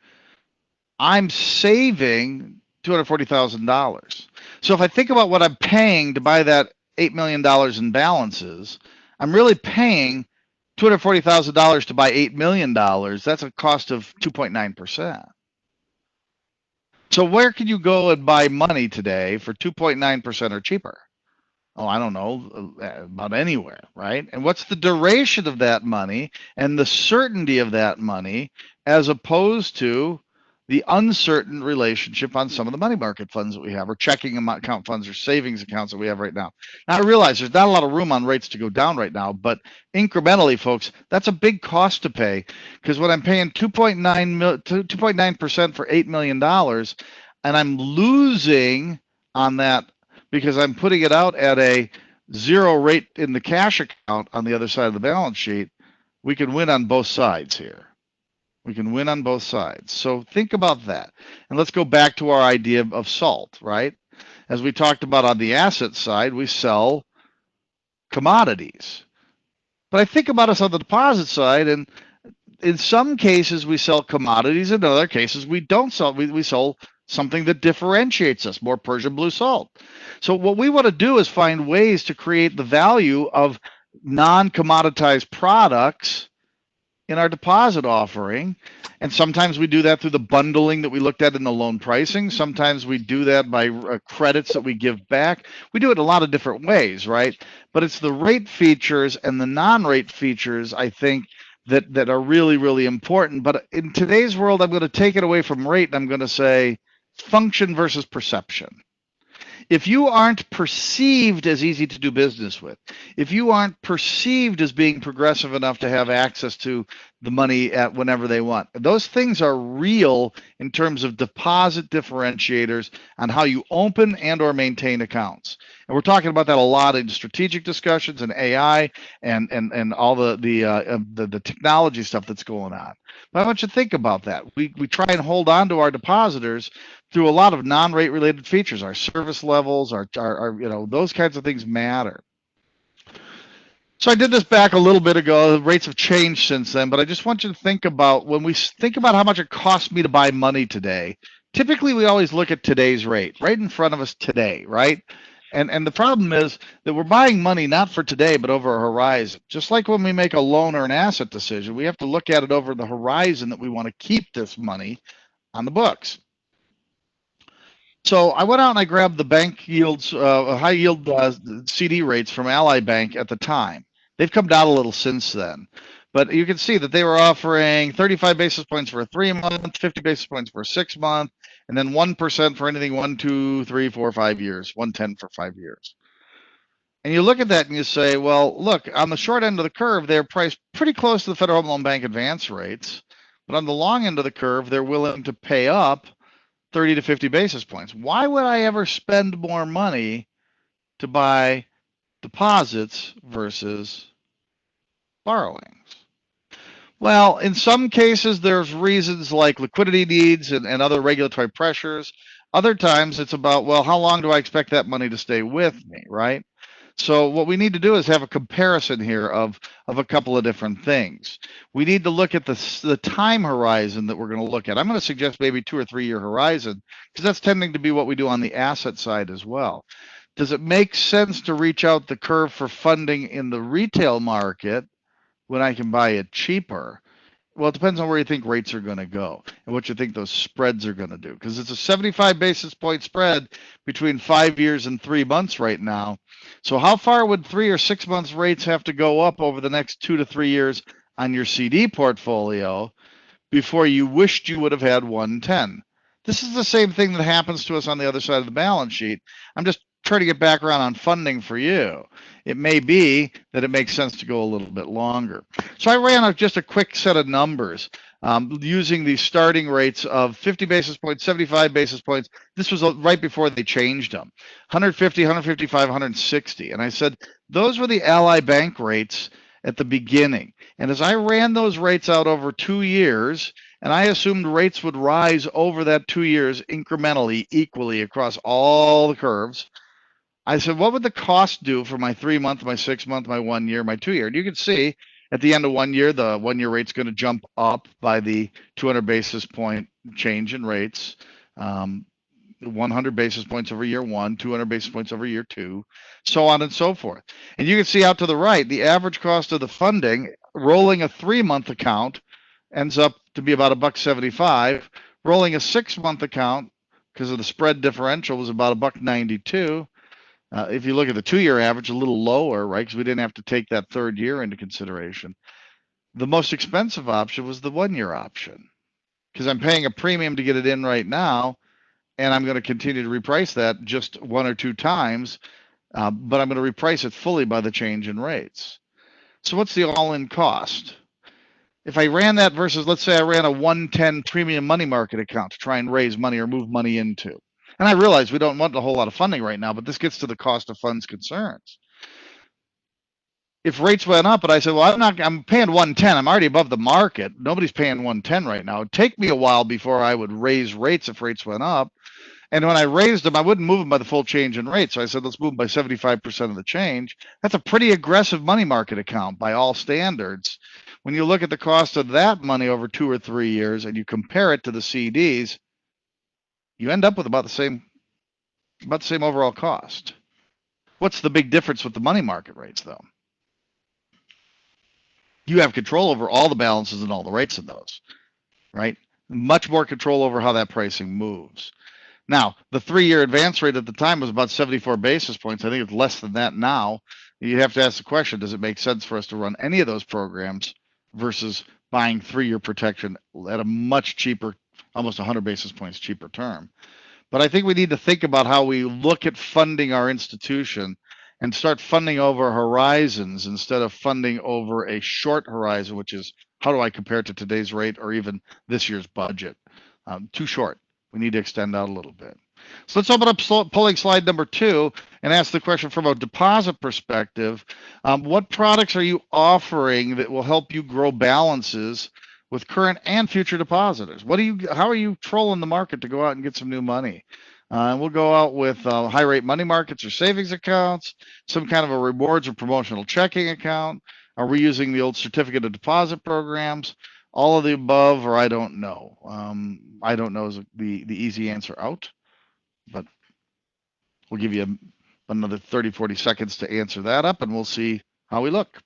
I'm saving $240,000. So if I think about what I'm paying to buy that $8 million in balances, I'm really paying $240,000 to buy $8 million. That's a cost of 2.9%. So where can you go and buy money today for 2.9% or cheaper? Oh, I don't know, about anywhere, right? And what's the duration of that money and the certainty of that money, as opposed to the uncertain relationship on some of the money market funds that we have, or checking account funds or savings accounts that we have right now. Now, I realize there's not a lot of room on rates to go down right now, but incrementally, folks, that's a big cost to pay, because when I'm paying 2.9% for $8 million, and I'm losing on that because I'm putting it out at a zero rate in the cash account on the other side of the balance sheet, we can win on both sides here. We can win on both sides. So think about that. And let's go back to our idea of salt, right? As we talked about on the asset side, we sell commodities. But I think about us on the deposit side, and in some cases we sell commodities, in other cases we don't sell. We sell something that differentiates us, more Persian blue salt. So what we want to do is find ways to create the value of non-commoditized products in our deposit offering. And sometimes we do that through the bundling that we looked at in the loan pricing. Sometimes we do that by credits that we give back. We do it a lot of different ways, right? But it's the rate features and the non-rate features, I think, that are really, really important. But in today's world, I'm going to take it away from rate and I'm going to say function versus perception. If you aren't perceived as easy to do business with, if you aren't perceived as being progressive enough to have access to the money at whenever they want, those things are real in terms of deposit differentiators on how you open and or maintain accounts. And we're talking about that a lot in strategic discussions and AI and all the technology stuff that's going on. But I want you to think about that. We try and hold on to our depositors through a lot of non-rate related features. Our service levels, our those kinds of things matter. So I did this back a little bit ago. The rates have changed since then, but I just want you to think about when we think about how much it costs me to buy money today. Typically, we always look at today's rate right in front of us today, right? And the problem is that we're buying money not for today, but over a horizon. Just like when we make a loan or an asset decision, we have to look at it over the horizon that we want to keep this money on the books. So I went out and I grabbed the bank yields, high yield CD rates from Ally Bank at the time. They've come down a little since then, but you can see that they were offering 35 basis points for a 3-month, 50 basis points for a 6-month, and then 1% for anything 1, 2, 3, 4, 5 years, 110 for 5 years. And you look at that and you say, well, look, on the short end of the curve, they're priced pretty close to the Federal Home Loan Bank advance rates, but on the long end of the curve, they're willing to pay up 30 to 50 basis points. Why would I ever spend more money to buy deposits versus borrowings? Well, in some cases, there's reasons like liquidity needs and other regulatory pressures. Other times it's about, well, how long do I expect that money to stay with me, right? So what we need to do is have a comparison here of a couple of different things. We need to look at the time horizon that we're going to look at. I'm going to suggest maybe 2 or 3 year horizon because that's tending to be what we do on the asset side as well. Does it make sense to reach out the curve for funding in the retail market when I can buy it cheaper? Well, it depends on where you think rates are going to go and what you think those spreads are going to do, because it's a 75 basis point spread between 5 years and 3 months right now. So how far would 3 or 6 months rates have to go up over the next 2 to 3 years on your CD portfolio before you wished you would have had 110? This is the same thing that happens to us on the other side of the balance sheet. I'm just trying to get background on funding for you. It may be that it makes sense to go a little bit longer. So I ran just a quick set of numbers using the starting rates of 50 basis points, 75 basis points. This was right before they changed them. 150, 155, 160. And I said, those were the Ally Bank rates at the beginning. And as I ran those rates out over 2 years, and I assumed rates would rise over that 2 years incrementally, equally across all the curves, I said, what would the cost do for my 3-month, my 6-month, my 1 year, my 2 year? And you can see at the end of 1 year, the 1 year rate's going to jump up by the 200 basis point change in rates, 100 basis points over year 1, 200 basis points over year 2, so on and so forth. And you can see out to the right, the average cost of the funding, rolling a 3-month account ends up to be about $1.75. Rolling a 6-month account, because of the spread differential, was about $1.92. If you look at the 2 year average, a little lower, right? Because we didn't have to take that 3rd year into consideration. The most expensive option was the 1 year option, because I'm paying a premium to get it in right now, and I'm going to continue to reprice that just 1 or 2 times, but I'm going to reprice it fully by the change in rates. So what's the all-in cost? If I ran that versus, let's say I ran a 110 premium money market account to try and raise money or move money into. And I realize we don't want a whole lot of funding right now, but this gets to the cost of funds concerns. If rates went up, but I said, well, I'm paying 110. I'm already above the market. Nobody's paying 110 right now. It'd take me a while before I would raise rates if rates went up. And when I raised them, I wouldn't move them by the full change in rate. So I said, let's move them by 75% of the change. That's a pretty aggressive money market account by all standards. When you look at the cost of that money over 2 or 3 years and you compare it to the CDs, you end up with about the same overall cost. What's the big difference with the money market rates, though? You have control over all the balances and all the rates in those, right? Much more control over how that pricing moves. Now, the 3-year advance rate at the time was about 74 basis points. I think it's less than that now. You have to ask the question, does it make sense for us to run any of those programs versus buying 3-year protection at a much cheaper, almost 100 basis points cheaper term? But I think we need to think about how we look at funding our institution and start funding over horizons instead of funding over a short horizon, which is how do I compare it to today's rate or even this year's budget? Too short. We need to extend out a little bit. So let's open up polling slide number 2 and ask the question from a deposit perspective. What products are you offering that will help you grow balances with current and future depositors? How are you trolling the market to go out and get some new money? And we'll go out with high rate money markets or savings accounts, some kind of a rewards or promotional checking account. Are we using the old certificate of deposit programs? All of the above, or I don't know. I don't know is the easy answer out, but we'll give you another 30, 40 seconds to answer that up, and we'll see how we look.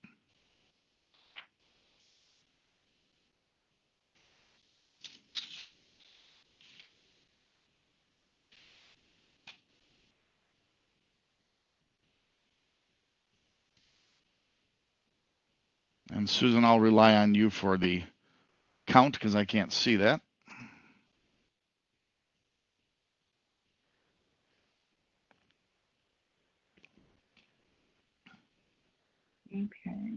And Susan, I'll rely on you for the count because I can't see that. Okay.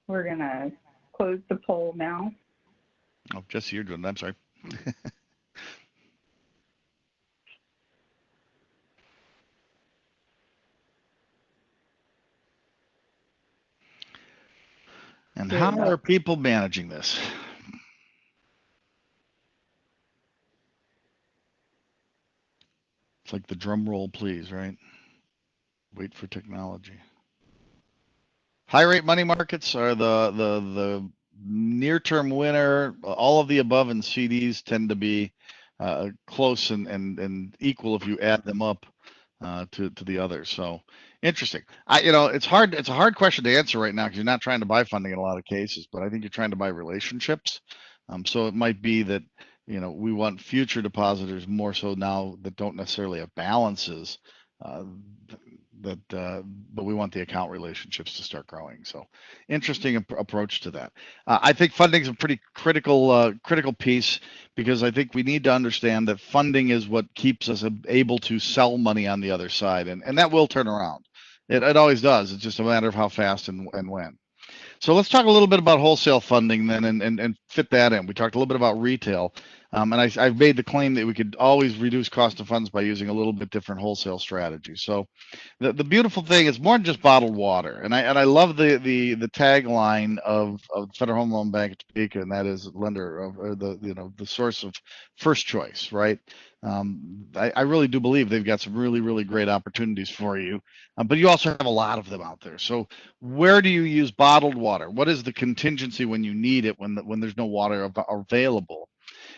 We're going to close the poll now. Oh, Jesse, you're doing it. I'm sorry. And how are people managing this? It's like the drum roll, please, right? Wait for technology. High rate money markets are the near term winner. All of the above and CDs tend to be close and equal if you add them up to the others. So interesting. It's hard. It's a hard question to answer right now because you're not trying to buy funding in a lot of cases, but I think you're trying to buy relationships. So it might be that we want future depositors more so now that don't necessarily have balances. But we want the account relationships to start growing. So interesting approach to that. I think funding is a pretty critical piece because I think we need to understand that funding is what keeps us able to sell money on the other side, and that will turn around. It always does. It's just a matter of how fast and when. So let's talk a little bit about wholesale funding then and fit that in. We talked a little bit about retail. And I've made the claim that we could always reduce cost of funds by using a little bit different wholesale strategy. So the beautiful thing is more than just bottled water. And I love the tagline of Federal Home Loan Bank of Topeka, and that is lender of the source of first choice, right? I really do believe they've got some really, really great opportunities for you. But you also have a lot of them out there. So where do you use bottled water? What is the contingency when you need it, when there's no water available?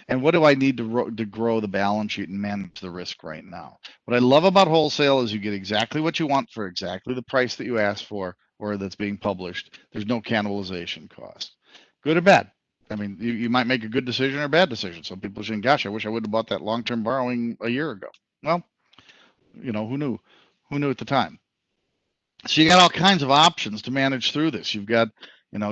And what do I need to grow the balance sheet and manage the risk right now? What I love about wholesale is you get exactly what you want for exactly the price that you asked for or that's being published. There's no cannibalization cost. Good or bad? I mean, you might make a good decision or a bad decision. Some people are saying, gosh, I wish I would have bought that long-term borrowing a year ago. Well, who knew? Who knew at the time? So you got all kinds of options to manage through this. You've got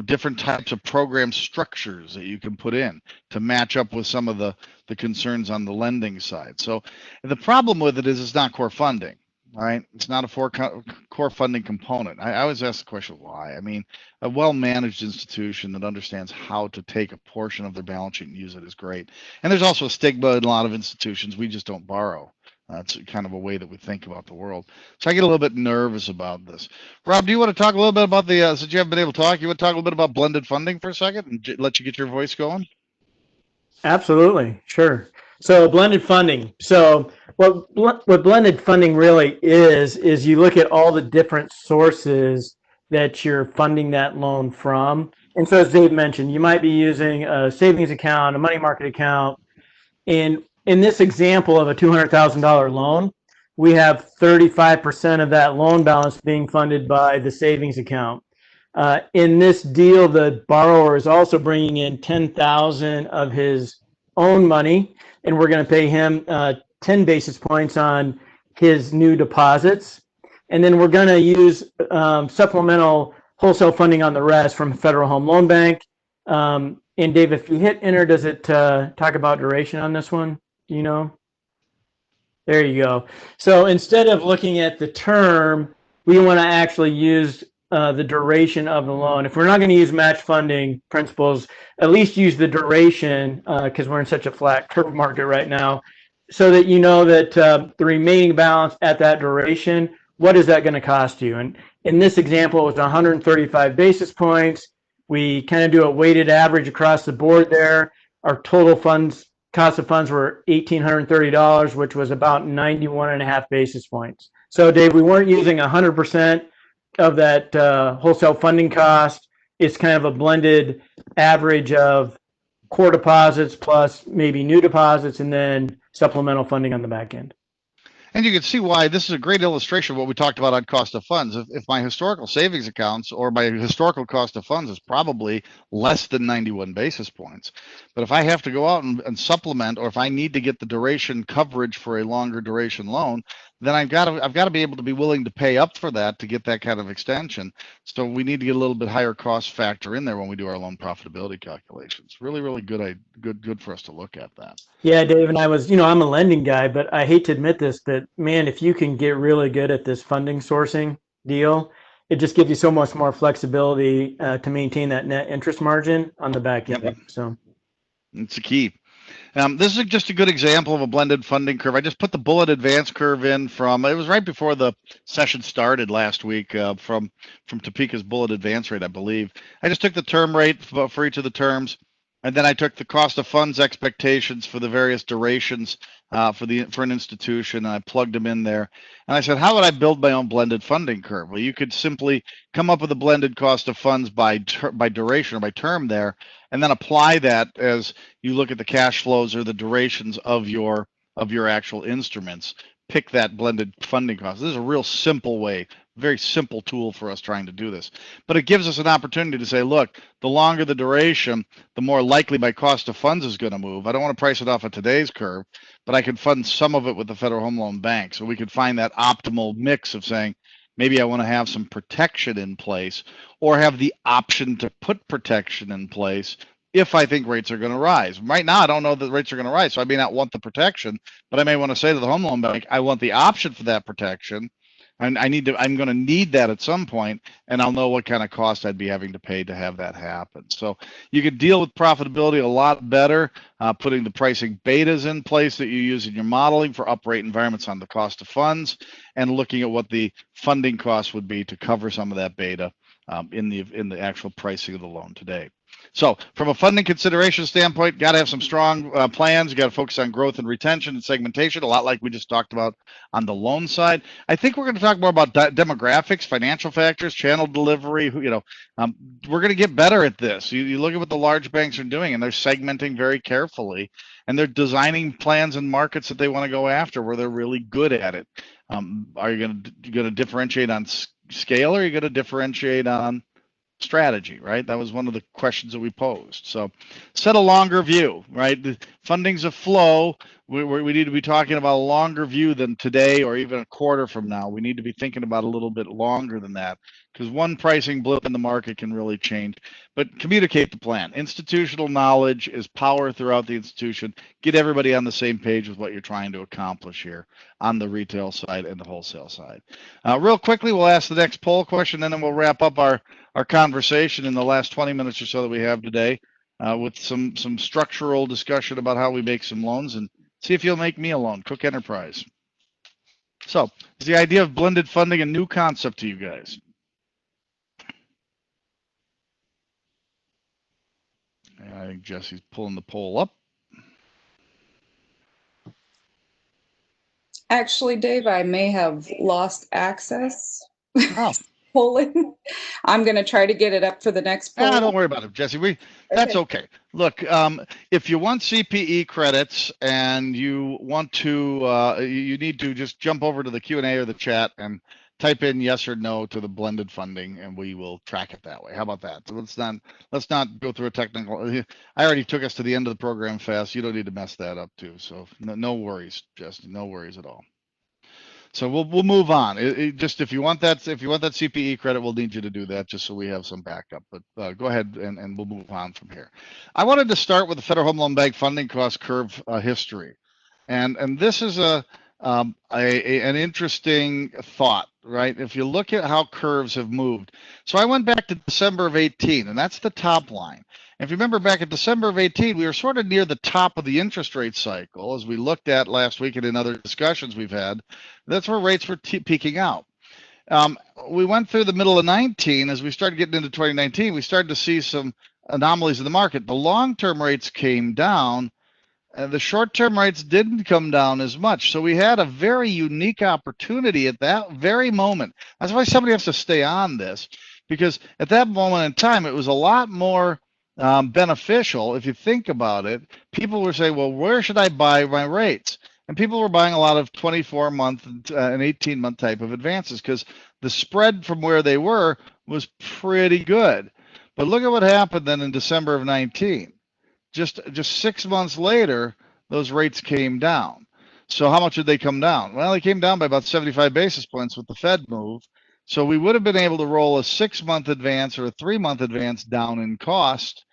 different types of program structures that you can put in to match up with some of the concerns on the lending side. So the problem with it is it's not core funding, right? It's not a core funding component. I always ask the question, why? I mean, a well-managed institution that understands how to take a portion of their balance sheet and use it is great. And there's also a stigma in a lot of institutions. We just don't borrow. It's kind of a way that we think about the world. So I get a little bit nervous about this. Rob, do you want to talk a little bit about since you haven't been able to talk, you want to talk a little bit about blended funding for a second and let you get your voice going? Absolutely, sure. So blended funding. So what blended funding really is you look at all the different sources that you're funding that loan from. And so as Dave mentioned, you might be using a savings account, a money market account. And in this example of a $200,000 loan, we have 35% of that loan balance being funded by the savings account. In this deal, the borrower is also bringing in 10,000 of his own money, and we're going to pay him 10 basis points on his new deposits. And then we're going to use supplemental wholesale funding on the rest from Federal Home Loan Bank. And Dave, if you hit enter, does it talk about duration on this one? Do you know? There you go. So instead of looking at the term, we want to actually use the duration of the loan. If we're not going to use match funding principles, at least use the duration because we're in such a flat curve market right now, so that you know that the remaining balance at that duration, what is that going to cost you? And in this example, it was 135 basis points. We kind of do a weighted average across the board there. Our total funds cost of funds were $1,830, which was about 91.5 basis points. So Dave, we weren't using 100% of that wholesale funding cost. It's kind of a blended average of core deposits plus maybe new deposits and then supplemental funding on the back end. And you can see why this is a great illustration of what we talked about on cost of funds. If my historical savings accounts or my historical cost of funds is probably less than 91 basis points, but if I have to go out and supplement, or if I need to get the duration coverage for a longer duration loan, then I've got to be able to be willing to pay up for that to get that kind of extension. So we need to get a little bit higher cost factor in there when we do our loan profitability calculations. Really, really good for us to look at that. Yeah, Dave, and I'm a lending guy, but I hate to admit this, but man, if you can get really good at this funding sourcing deal, it just gives you so much more flexibility to maintain that net interest margin on the back end. Yep. So it's the key. This is just a good example of a blended funding curve. I just put the bullet advance curve in from, it was right before the session started last week from Topeka's bullet advance rate, I believe. I just took the term rate for each of the terms, and then I took the cost of funds expectations for the various durations for an institution, and I plugged them in there. And I said, how would I build my own blended funding curve? Well, you could simply come up with a blended cost of funds by duration or by term there, and then apply that as you look at the cash flows or the durations of your actual instruments. Pick that blended funding cost. This is a real simple way, very simple tool for us trying to do this. But it gives us an opportunity to say, look, the longer the duration, the more likely my cost of funds is going to move. I don't want to price it off of today's curve, but I can fund some of it with the Federal Home Loan Bank. So we could find that optimal mix of saying, maybe I want to have some protection in place or have the option to put protection in place if I think rates are going to rise. Right now, I don't know that rates are going to rise, so I may not want the protection, but I may want to say to the Home Loan Bank, I want the option for that protection. And I'm going to need that at some point, and I'll know what kind of cost I'd be having to pay to have that happen. So you could deal with profitability a lot better, putting the pricing betas in place that you use in your modeling for uprate environments on the cost of funds, and looking at what the funding costs would be to cover some of that beta in the actual pricing of the loan today. So from a funding consideration standpoint, got to have some strong plans. You got to focus on growth and retention and segmentation, a lot like we just talked about on the loan side. I think we're going to talk more about demographics, financial factors, channel delivery. We're going to get better at this. You look at what the large banks are doing, and they're segmenting very carefully, and they're designing plans and markets that they want to go after where they're really good at it. Are you going to differentiate on scale, or are you going to differentiate on strategy, right? That was one of the questions that we posed. So set a longer view, right? The funding's a flow. We need to be talking about a longer view than today or even a quarter from now. We need to be thinking about a little bit longer than that, because one pricing blip in the market can really change. But communicate the plan. Institutional knowledge is power throughout the institution. Get everybody on the same page with what you're trying to accomplish here on the retail side and the wholesale side. Real quickly, we'll ask the next poll question, and then we'll wrap up our conversation in the last 20 minutes or so that we have today with some structural discussion about how we make some loans, and see if you'll make me a loan. Cook Enterprise. So is the idea of blended funding a new concept to you guys? I think Jesse's pulling the poll up. Actually, Dave, I may have lost access. Oh. Polling. I'm going to try to get it up for the next poll. Don't worry about it, Jesse. That's okay. Look, if you want CPE credits and you want to, you need to just jump over to the Q&A or the chat and type in yes or no to the blended funding, and we will track it that way. How about that? So let's not go through a technical. I already took us to the end of the program fast. You don't need to mess that up too. So no worries, Jesse. No worries at all. So we'll move on. Just if you want that CPE credit, we'll need you to do that just so we have some backup. But go ahead and we'll move on from here. I wanted to start with the Federal Home Loan Bank funding cost curve history, and this is an interesting thought, right? If you look at how curves have moved, so I went back to December of 18, and that's the top line. If you remember back in December of 18, we were sort of near the top of the interest rate cycle, as we looked at last week and in other discussions we've had. That's where rates were peaking out. We went through the middle of 19. As we started getting into 2019, we started to see some anomalies in the market. The long-term rates came down, and the short-term rates didn't come down as much. So we had a very unique opportunity at that very moment. That's why somebody has to stay on this, because at that moment in time, it was a lot more beneficial. If you think about it, people were saying, well, where should I buy my rates? And people were buying a lot of 24-month and 18-month type of advances because the spread from where they were was pretty good. But look at what happened then in December of 19. Just 6 months later, those rates came down. So how much did they come down? Well, they came down by about 75 basis points with the Fed move. So we would have been able to roll a 6-month advance or a 3-month advance down in cost,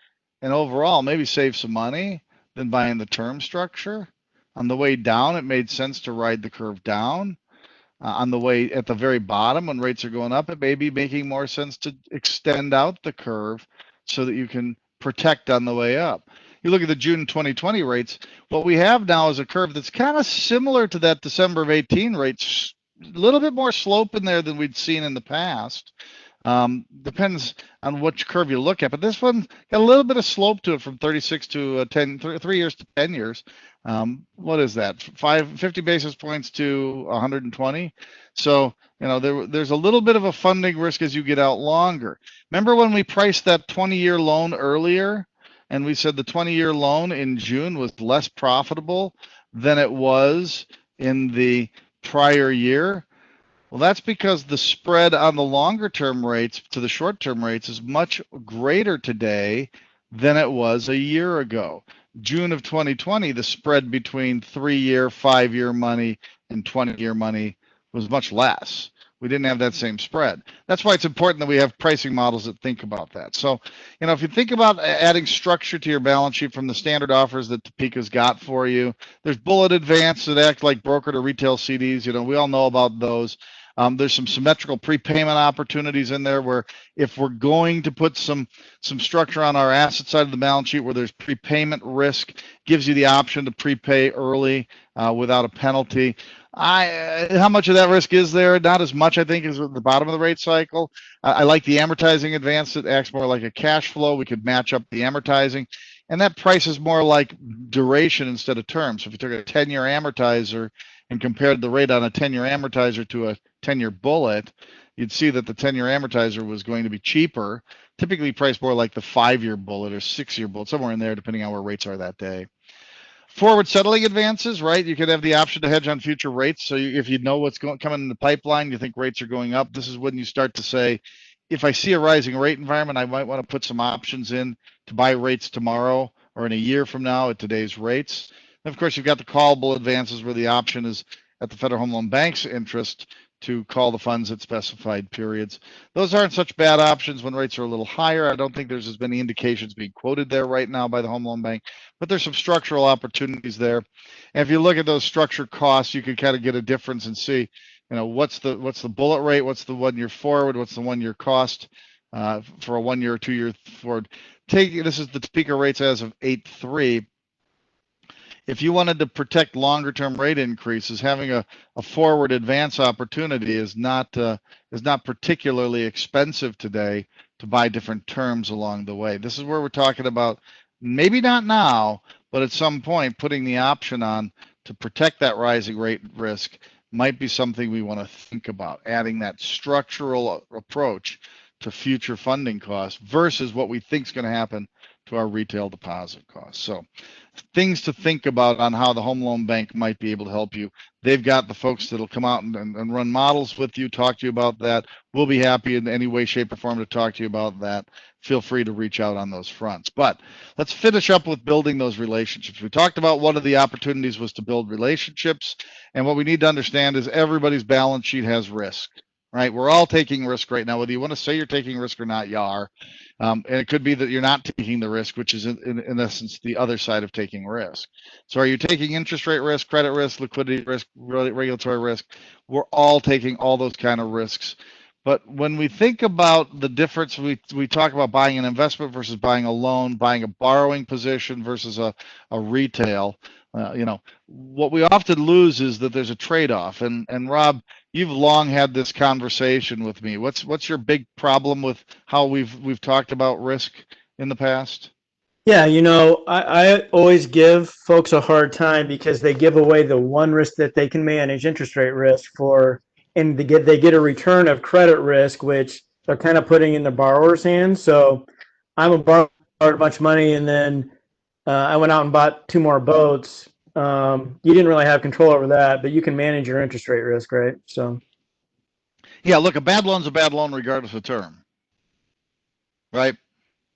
and overall maybe save some money than buying the term structure. On the way down, it made sense to ride the curve down. On the way at the very bottom, when rates are going up, it may be making more sense to extend out the curve so that you can protect on the way up. You look at the June 2020 rates, what we have now is a curve that's kind of similar to that December of 18 rates, a little bit more slope in there than we'd seen in the past. Depends on which curve you look at, but this one got a little bit of slope to it from 36 to 3 years to 10 years. What is that? 50 basis points to 120. So, there's a little bit of a funding risk as you get out longer. Remember when we priced that 20-year loan earlier, and we said the 20-year loan in June was less profitable than it was in the prior year? Well, that's because the spread on the longer term rates to the short term rates is much greater today than it was a year ago. June of 2020, the spread between 3-year, 5-year money and 20-year money was much less. We didn't have that same spread. That's why it's important that we have pricing models that think about that. So, if you think about adding structure to your balance sheet from the standard offers that Topeka's got for you, there's bullet advance that act like brokered or retail CDs. We all know about those. There's some symmetrical prepayment opportunities in there where if we're going to put some structure on our asset side of the balance sheet where there's prepayment risk, gives you the option to prepay early without a penalty. How much of that risk is there? Not as much, I think, as at the bottom of the rate cycle. I like the amortizing advance that acts more like a cash flow. We could match up the amortizing. And that price is more like duration instead of term. So if you took a 10-year amortizer and compared the rate on a 10-year amortizer to a 10-year bullet, you'd see that the 10-year amortizer was going to be cheaper, typically priced more like the 5-year bullet or 6-year bullet, somewhere in there, depending on where rates are that day. Forward settling advances, right? You could have the option to hedge on future rates. So if you know what's coming in the pipeline, you think rates are going up, this is when you start to say, if I see a rising rate environment, I might want to put some options in to buy rates tomorrow or in a year from now at today's rates. And of course, you've got the callable advances where the option is at the Federal Home Loan Bank's interest to call the funds at specified periods. Those aren't such bad options when rates are a little higher. I don't think there's as many indications being quoted there right now by the Home Loan Bank, but there's some structural opportunities there. And if you look at those structured costs, you can kind of get a difference and see, what's the bullet rate, what's the 1-year forward, what's the 1-year cost for a 1-year or 2-year forward. This is the Topeka rates as of 8/3. If you wanted to protect longer term rate increases, having a forward advance opportunity is not particularly expensive today to buy different terms along the way. This is where we're talking about, maybe not now, but at some point putting the option on to protect that rising rate risk might be something we want to think about, adding that structural approach to future funding costs versus what we think is going to happen to our retail deposit costs. So things to think about on how the Home Loan Bank might be able to help you. They've got the folks that'll come out and run models with you, talk to you about that. We'll be happy in any way, shape, or form to talk to you about that. Feel free to reach out on those fronts. But let's finish up with building those relationships. We talked about one of the opportunities was to build relationships. And what we need to understand is everybody's balance sheet has risk, right? We're all taking risk right now. Whether you want to say you're taking risk or not, you are. And it could be that you're not taking the risk, which is in essence the other side of taking risk. So are you taking interest rate risk, credit risk, liquidity risk, regulatory risk? We're all taking all those kind of risks. But when we think about the difference, we talk about buying an investment versus buying a loan, buying a borrowing position versus a retail. What we often lose is that there's a trade-off. And Rob, you've long had this conversation with me. What's your big problem with how we've talked about risk in the past? Yeah, I always give folks a hard time because they give away the one risk that they can manage, interest rate risk, and they get a return of credit risk, which they're kind of putting in the borrower's hands. So I'm a borrower, a bunch of money, and then I went out and bought 2 more boats. You didn't really have control over that, but you can manage your interest rate risk, right? So yeah, look, a bad loan's a bad loan regardless of term, right?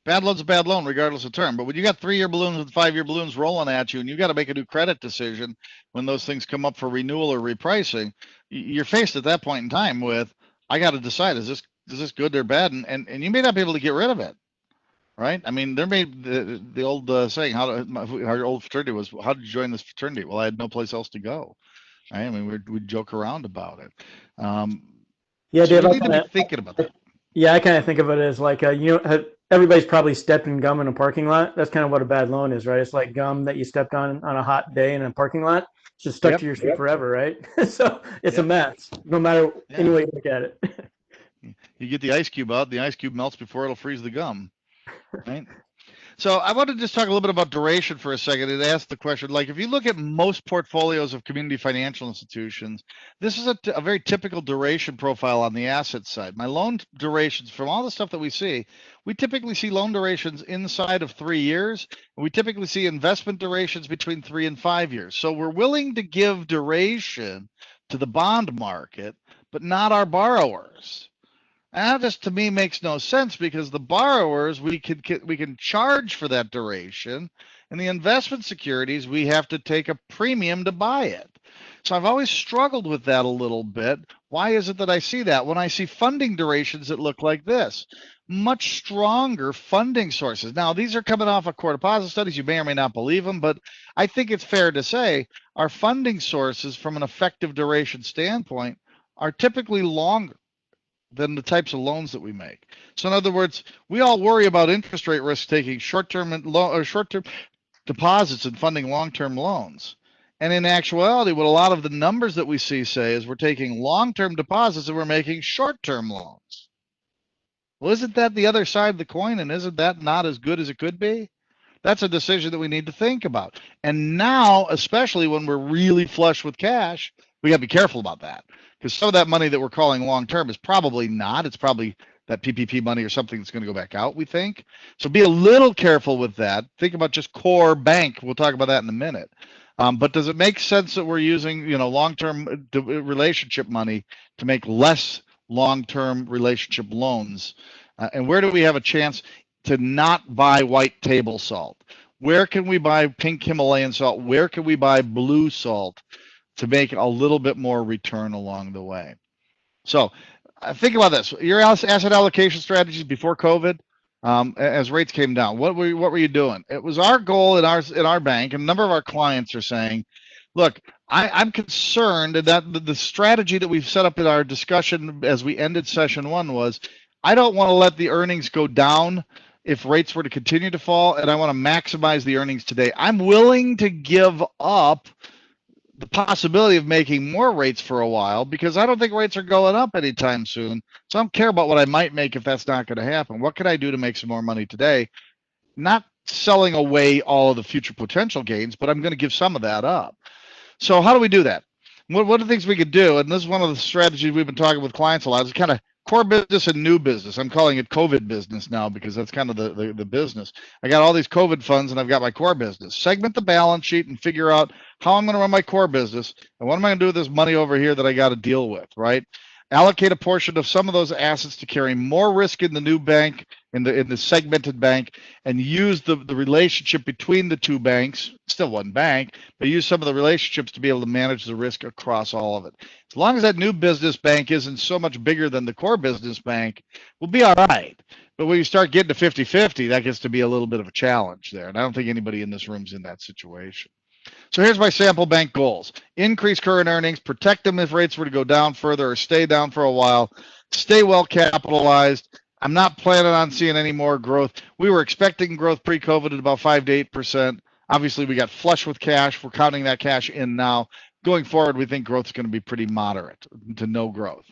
Bad loan's a bad loan regardless of term. But when you got 3-year balloons and 5-year balloons rolling at you, and you got to make a new credit decision when those things come up for renewal or repricing, you're faced at that point in time with, I got to decide, is this good or bad? And you may not be able to get rid of it, right? I mean, there may the old saying, our old fraternity was, how did you join this fraternity? Well, I had no place else to go. Right? I mean, we joke around about it. yeah, so Dave, we need to be thinking about that. Yeah, I kind of think of it as like everybody's probably stepped in gum in a parking lot. That's kind of what a bad loan is, right? It's like gum that you stepped on a hot day in a parking lot. It's just stuck to your feet forever, right? So it's a mess, no matter any way you look at it. You get the ice cube out, the ice cube melts before it'll freeze the gum, right? So I want to just talk a little bit about duration for a second and ask the question, like if you look at most portfolios of community financial institutions, this is a very typical duration profile on the asset side. My loan durations, from all the stuff that we see, we typically see loan durations inside of 3 years. And we typically see investment durations between 3 and 5 years. So we're willing to give duration to the bond market, but not our borrowers. And that just to me makes no sense because the borrowers we can charge for that duration, and the investment securities we have to take a premium to buy it. So I've always struggled with that a little bit. Why is it that I see that when I see funding durations that look like this? Much stronger funding sources. Now these are coming off of core deposit studies. You may or may not believe them, but I think it's fair to say our funding sources from an effective duration standpoint are typically longer than the types of loans that we make. So in other words, we all worry about interest rate risk taking short-term deposits and funding long-term loans. And in actuality, what a lot of the numbers that we see say is we're taking long-term deposits and we're making short-term loans. Well, isn't that the other side of the coin? And isn't that not as good as it could be? That's a decision that we need to think about. And now, especially when we're really flush with cash, we got to be careful about that. Because some of that money that we're calling long-term is probably not. It's probably that PPP money or something that's going to go back out, we think. So be a little careful with that. Think about just core bank. We'll talk about that in a minute. But does it make sense that we're using, long-term relationship money to make less long-term relationship loans? And where do we have a chance to not buy white table salt? Where can we buy pink Himalayan salt? Where can we buy blue salt to make a little bit more return along the way? So think about this. Your asset allocation strategies before COVID, as rates came down, what were you doing? It was our goal in our bank, and a number of our clients are saying, look, I'm concerned that the strategy that we've set up in our discussion as we ended session 1 was, I don't want to let the earnings go down if rates were to continue to fall, and I want to maximize the earnings today. I'm willing to give up the possibility of making more rates for a while because I don't think rates are going up anytime soon. So I don't care about what I might make if that's not going to happen. What can I do to make some more money today? Not selling away all of the future potential gains, but I'm going to give some of that up. So how do we do that? What are the things we could do? And this is one of the strategies we've been talking with clients a lot, is kind of core business and new business. I'm calling it COVID business now because that's kind of the business. I got all these COVID funds and I've got my core business. Segment the balance sheet and figure out how I'm going to run my core business and what am I going to do with this money over here that I got to deal with, right? Allocate a portion of some of those assets to carry more risk in the new bank, in the segmented bank, and use the relationship between the two banks, still one bank, but use some of the relationships to be able to manage the risk across all of it. As long as that new business bank isn't so much bigger than the core business bank, we'll be all right. But when you start getting to 50-50, that gets to be a little bit of a challenge there. And I don't think anybody in this room's in that situation. So here's my sample bank goals. Increase current earnings, protect them if rates were to go down further or stay down for a while, stay well capitalized. I'm not planning on seeing any more growth. We were expecting growth pre-COVID at about 5 to 8%. Obviously, we got flush with cash. We're counting that cash in now. Going forward, we think growth is going to be pretty moderate to no growth.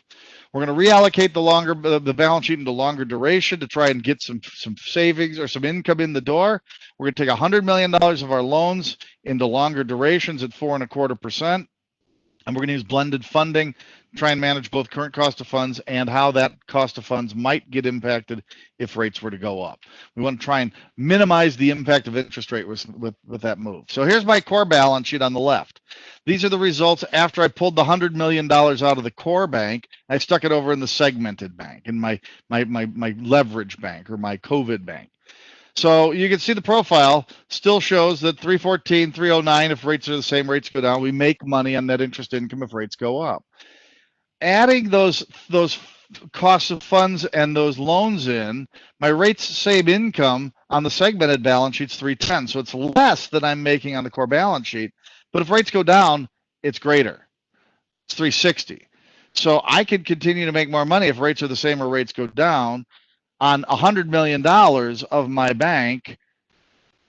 We're going to reallocate the balance sheet into longer duration to try and get some savings or some income in the door. We're going to take $100 million of our loans into longer durations at 4.25%. And we're going to use blended funding, try and manage both current cost of funds and how that cost of funds might get impacted if rates were to go up. We want to try and minimize the impact of interest rate with that move. So here's my core balance sheet on the left. These are the results after I pulled the $100 million out of the core bank. I stuck it over in the segmented bank, in my leverage bank or my COVID bank. So you can see the profile still shows that 314, 309, if rates are the same, rates go down. We make money on net interest income if rates go up. Adding those costs of funds and those loans in, my rates save income on the segmented balance sheet's 310. So it's less than I'm making on the core balance sheet. But if rates go down, it's greater. It's 360. So I can continue to make more money if rates are the same or rates go down. On $100 million of my bank,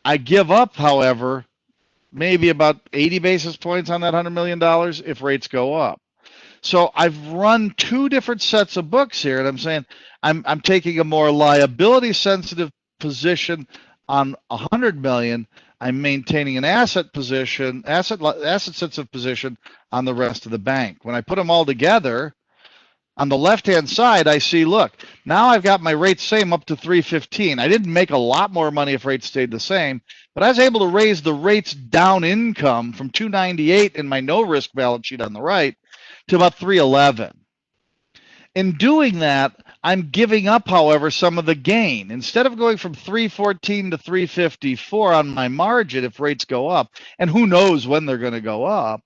I give up, however, maybe about 80 basis points on that $100 million if rates go up. So I've run two different sets of books here, and I'm saying I'm taking a more liability sensitive position on $100 million. I'm maintaining an asset sensitive position on the rest of the bank. When I put them all together, on the left-hand side, I see, look, now I've got my rates same up to 315. I didn't make a lot more money if rates stayed the same, but I was able to raise the rates down income from 298 in my no-risk balance sheet on the right to about 311. In doing that, I'm giving up, however, some of the gain. Instead of going from 314 to 354 on my margin if rates go up, and who knows when they're going to go up,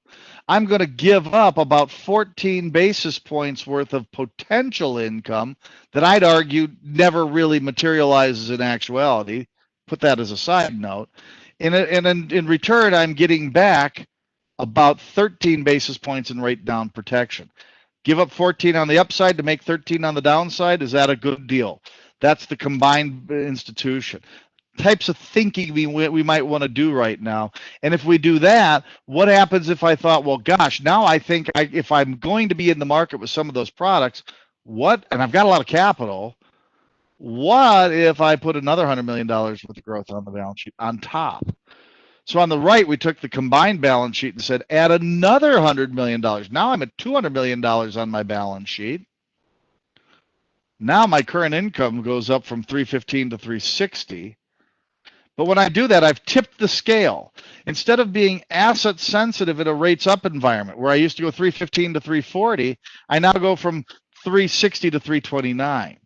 I'm going to give up about 14 basis points worth of potential income that I'd argue never really materializes in actuality. Put that as a side note. And in return, I'm getting back about 13 basis points in rate down protection. Give up 14 on the upside to make 13 on the downside. Is that a good deal? That's the combined institution. Types of thinking we might want to do right now. And if we do that, what happens if I thought, well, gosh, now I think if I'm going to be in the market with some of those products, and I've got a lot of capital, what if I put another $100 million worth of growth on the balance sheet on top? So on the right, we took the combined balance sheet and said, add another $100 million. Now I'm at $200 million on my balance sheet. Now my current income goes up from 315 to 360. But when I do that, I've tipped the scale. Instead of being asset sensitive in a rates up environment where I used to go 315 to 340, I now go from 360 to 329.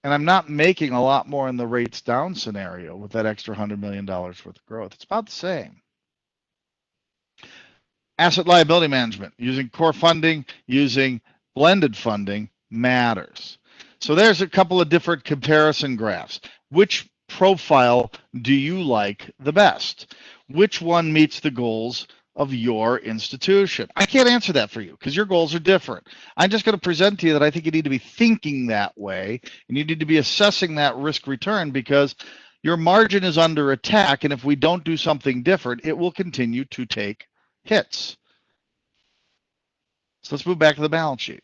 And I'm not making a lot more in the rates down scenario with that extra $100 million worth of growth. It's about the same. Asset liability management, using core funding, using blended funding matters. So there's a couple of different comparison graphs. Which profile do you like the best? Which one meets the goals of your institution? I can't answer that for you because your goals are different. I'm just going to present to you that I think you need to be thinking that way, and you need to be assessing that risk return because your margin is under attack, and if we don't do something different, it will continue to take hits. So let's move back to the balance sheet.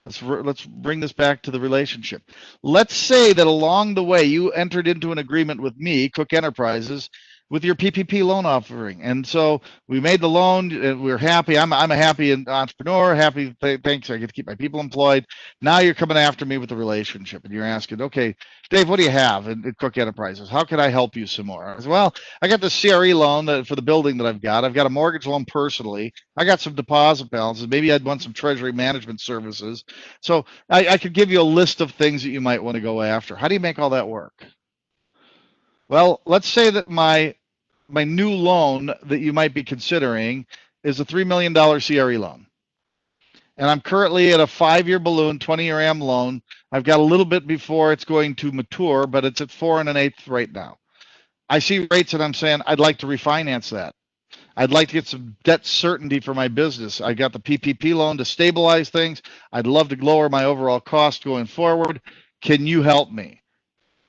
Let's bring this back to the relationship. Let's say that along the way you entered into an agreement with me, Cook Enterprises, with your PPP loan offering. And so we made the loan, and we're happy. I'm a happy entrepreneur, happy, thanks, I get to keep my people employed. Now you're coming after me with the relationship, and you're asking, okay, Dave, what do you have at Cook Enterprises? How can I help you some more? I said, well, I got this CRE loan for the building that I've got. I've got a mortgage loan personally. I got some deposit balances. Maybe I'd want some treasury management services. So I could give you a list of things that you might want to go after. How do you make all that work? Well, let's say that my new loan that you might be considering is a $3 million CRE loan. And I'm currently at a 5-year balloon, 20-year AM loan. I've got a little bit before it's going to mature, but it's at 4 1/8 right now. I see rates and I'm saying, I'd like to refinance that. I'd like to get some debt certainty for my business. I got the PPP loan to stabilize things. I'd love to lower my overall cost going forward. Can you help me?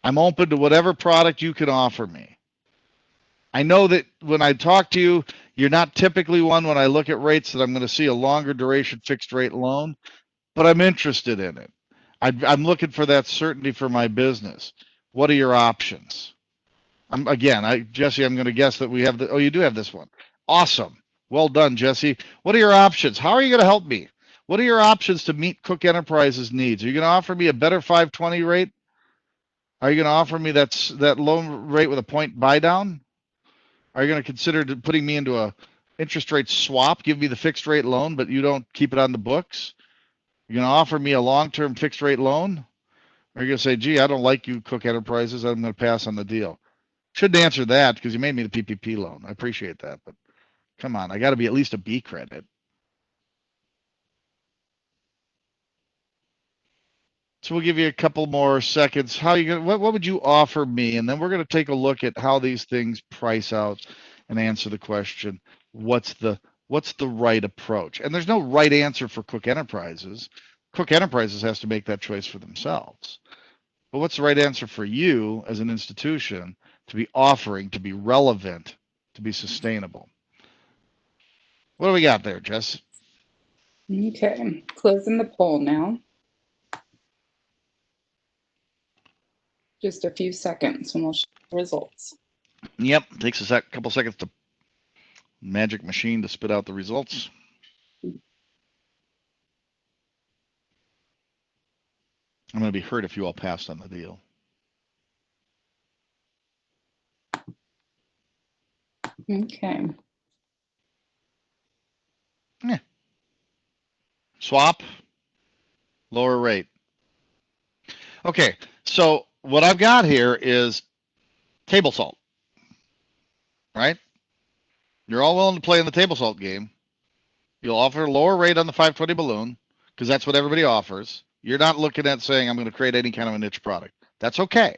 I'm open to whatever product you can offer me. I know that when I talk to you, you're not typically one when I look at rates that I'm going to see a longer duration fixed rate loan, but I'm interested in it. I'm looking for that certainty for my business. What are your options? Jesse, I'm going to guess that we have oh, you do have this one. Awesome. Well done, Jesse. What are your options? How are you going to help me? What are your options to meet Cook Enterprises' needs? Are you going to offer me a better 520 rate? Are you going to offer me that loan rate with a point buy down? Are you going to consider putting me into a interest rate swap, give me the fixed rate loan, but you don't keep it on the books? You're going to offer me a long-term fixed rate loan? Or are you going to say, gee, I don't like you, Cook Enterprises, I'm going to pass on the deal? Shouldn't answer that because you made me the PPP loan. I appreciate that, but come on, I got to be at least a B credit. So we'll give you a couple more seconds. How you gonna, what would you offer me? And then we're going to take a look at how these things price out and answer the question, what's the right approach? And there's no right answer for Cook Enterprises. Cook Enterprises has to make that choice for themselves. But what's the right answer for you as an institution to be offering, to be relevant, to be sustainable? What do we got there, Jess? Okay, closing the poll now. Just a few seconds and we'll show the results. Yep, takes a couple seconds to magic machine to spit out the results. I'm going to be hurt if you all passed on the deal. Okay. Yeah. Swap, lower rate. Okay, so what I've got here is table salt, right? You're all willing to play in the table salt game. You'll offer a lower rate on the 520 balloon because that's what everybody offers. You're not looking at saying I'm going to create any kind of a niche product. That's okay.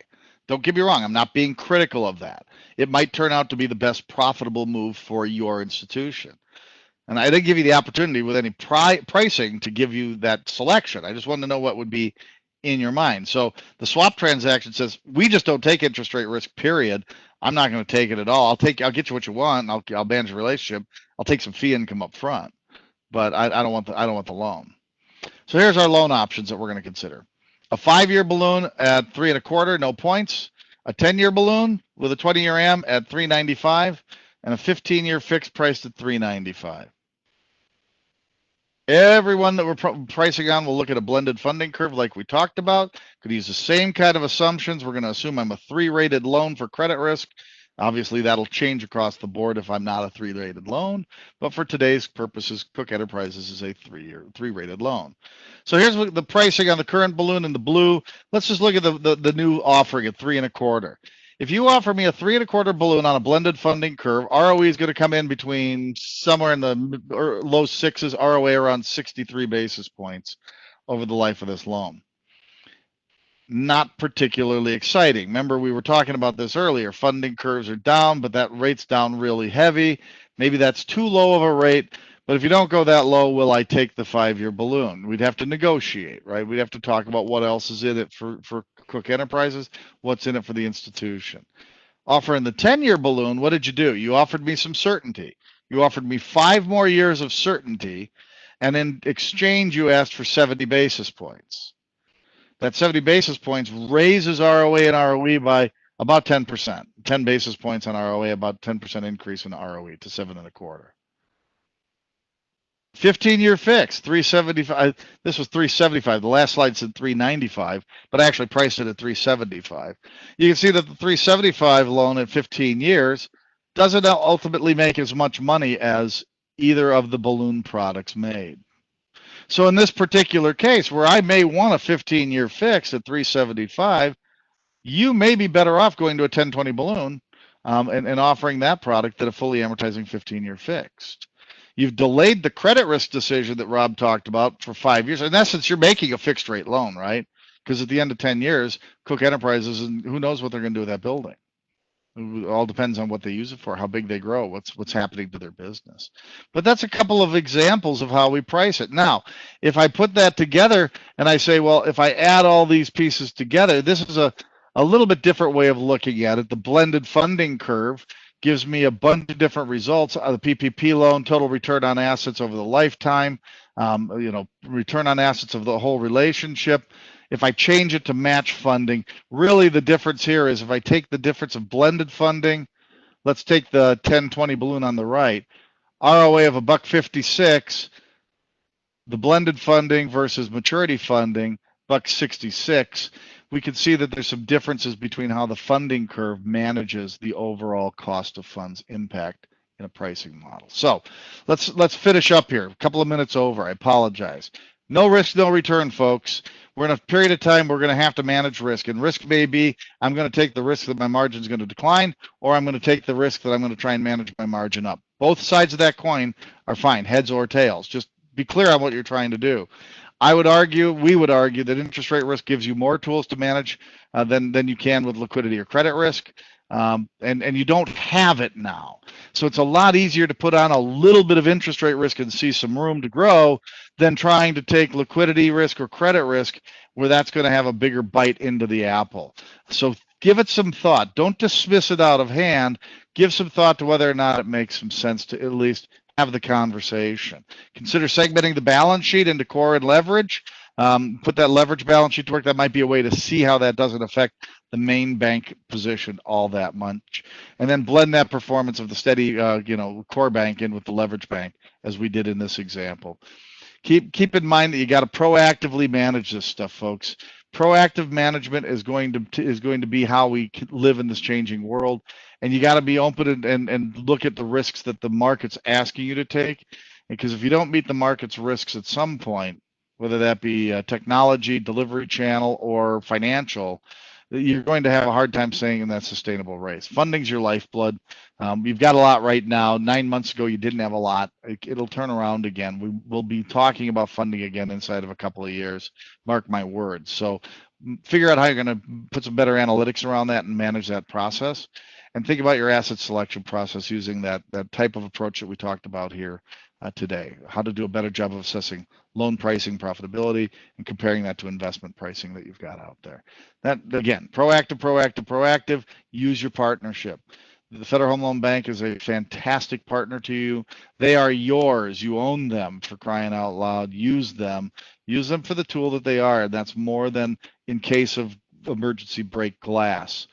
Don't get me wrong. I'm not being critical of that. It might turn out to be the best profitable move for your institution. And I didn't give you the opportunity with any pricing to give you that selection. I just wanted to know what would be in your mind. So the swap transaction says we just don't take interest rate risk, period. I'm not going to take it at all. I'll get you what you want, and I'll manage the relationship. I'll take some fee income up front, but I don't want the loan. So here's our loan options that we're going to consider. A 5-year balloon at 3 1/4, no points. A 10-year balloon with a 20-year AM at 3.95, and a 15-year fixed price at 3.95. Everyone that we're pricing on will look at a blended funding curve like we talked about. Could use the same kind of assumptions. We're going to assume I'm a 3-rated loan for credit risk. Obviously, that'll change across the board if I'm not a 3-rated loan. But for today's purposes, Cook Enterprises is a 3-rated loan. So here's the pricing on the current balloon in the blue. Let's just look at the new offering at 3 1/4. If you offer me a 3 1/4 balloon on a blended funding curve, ROE is going to come in between somewhere in the low 6s, ROA around 63 basis points over the life of this loan. Not particularly exciting. Remember, we were talking about this earlier. Funding curves are down, but that rate's down really heavy. Maybe that's too low of a rate. But if you don't go that low, will I take the 5-year balloon? We'd have to negotiate, right? We'd have to talk about what else is in it for Cook Enterprises, what's in it for the institution. Offering the 10-year balloon, what did you do? You offered me some certainty. You offered me 5 more years of certainty, and in exchange, you asked for 70 basis points. That 70 basis points raises ROA and ROE by about 10%, 10 basis points on ROA, about 10% increase in ROE to 7.25. 15-year fix, 375. This was 375. The last slide said 395, but I actually priced it at 375. You can see that the 375 loan at 15 years doesn't ultimately make as much money as either of the balloon products made. So in this particular case, where I may want a 15-year fix at 375, you may be better off going to a 1020 balloon and offering that product than a fully amortizing 15-year fixed. You've delayed the credit risk decision that Rob talked about for 5 years. In essence, you're making a fixed rate loan, right? Because at the end of 10 years, Cook Enterprises, and who knows what they're going to do with that building. It all depends on what they use it for, how big they grow, what's happening to their business. But that's a couple of examples of how we price it. Now, if I put that together and I say, well, if I add all these pieces together, this is a little bit different way of looking at it. The blended funding curve gives me a bunch of different results. The PPP loan, total return on assets over the lifetime, return on assets of the whole relationship. If I change it to match funding, really the difference here is if I take the difference of blended funding, let's take the 1020 balloon on the right, ROA of $1.56, the blended funding versus maturity funding, $1.66, we can see that there's some differences between how the funding curve manages the overall cost of funds impact in a pricing model. So let's finish up here. A couple of minutes over. I apologize. No risk, no return, folks. We're in a period of time we're going to have to manage risk, and risk may be I'm going to take the risk that my margin is going to decline, or I'm going to take the risk that I'm going to try and manage my margin up. Both sides of that coin are fine, heads or tails. Just be clear on what you're trying to do. We would argue that interest rate risk gives you more tools to manage than you can with liquidity or credit risk, and you don't have it now. So it's a lot easier to put on a little bit of interest rate risk and see some room to grow than trying to take liquidity risk or credit risk where that's going to have a bigger bite into the apple. So give it some thought. Don't dismiss it out of hand. Give some thought to whether or not it makes some sense to at least have the conversation. Consider segmenting the balance sheet into core and leverage. Put that leverage balance sheet to work. That might be a way to see how that doesn't affect the main bank position all that much. And then blend that performance of the steady, core bank in with the leverage bank, as we did in this example. Keep in mind that you got to proactively manage this stuff, folks. Proactive management is going to be how we live in this changing world, and you got to be open and look at the risks that the market's asking you to take. Because if you don't meet the market's risks at some point, whether that be technology, delivery channel, or financial, you're going to have a hard time staying in that sustainable race. Funding's your lifeblood. You've got a lot right now. 9 months ago, you didn't have a lot. It'll turn around again. We will be talking about funding again inside of a couple of years. Mark my words. So figure out how you're going to put some better analytics around that and manage that process. And think about your asset selection process using that type of approach that we talked about here today. How to do a better job of assessing loan pricing profitability and comparing that to investment pricing that you've got out there. That, again, proactive, use your partnership. The Federal Home Loan Bank is a fantastic partner to you. They are yours. You own them, for crying out loud. Use them. Use them for the tool that they are. And that's more than in case of emergency break glass.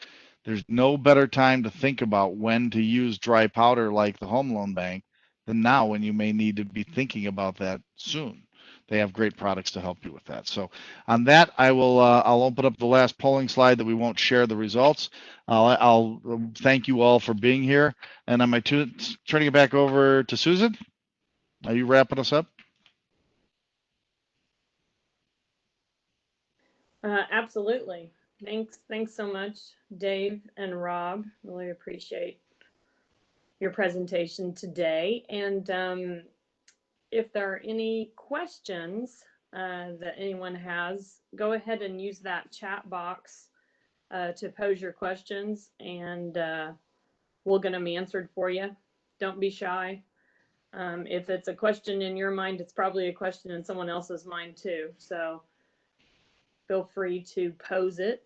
There's no better time to think about when to use dry powder like the Home Loan Bank than now, when you may need to be thinking about that soon. They have great products to help you with that. So on that, I'll open up the last polling slide that we won't share the results. I'll thank you all for being here. And am I turning it back over to Susan? Are you wrapping us up? Absolutely. Thanks so much, Dave and Rob. Really appreciate your presentation today. And if there are any questions that anyone has, go ahead and use that chat box to pose your questions, and we'll get them answered for you. Don't be shy. If it's a question in your mind, it's probably a question in someone else's mind too. So feel free to pose it.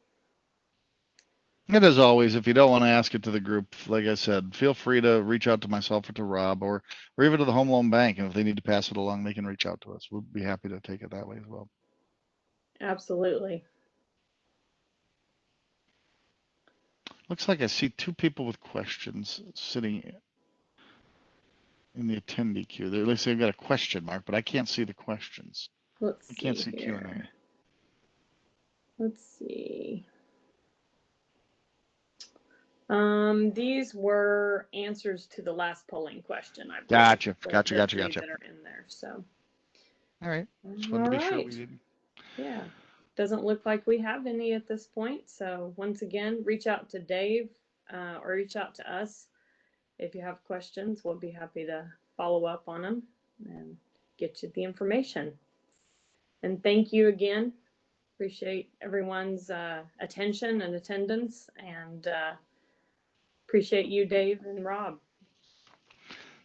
And as always, if you don't want to ask it to the group, like I said, feel free to reach out to myself or to Rob or even to the Home Loan Bank. And if they need to pass it along, they can reach out to us. We'll be happy to take it that way as well. Absolutely. Looks like I see two people with questions sitting in the attendee queue. They say they've got a question mark, but I can't see the questions. Let's I can't see see Q&A. here. Let's see. These were answers to the last polling question, I believe. Gotcha. The Gotcha. three that are in there. So, All right. Just all wanted to be sure right. we didn't. Yeah. Doesn't look like we have any at this point. So once again, reach out to Dave or reach out to us if you have questions. We'll be happy to follow up on them and get you the information. And thank you again. Appreciate everyone's attention and attendance, and appreciate you, Dave and Rob.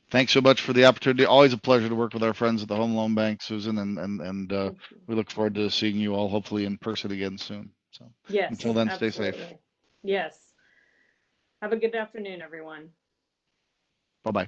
Thanks so much for the opportunity. Always a pleasure to work with our friends at the Home Loan Bank, Susan, and we look forward to seeing you all hopefully in person again soon. So Yes. until then, Absolutely. stay safe. Yes. Have a good afternoon, everyone. Bye-bye.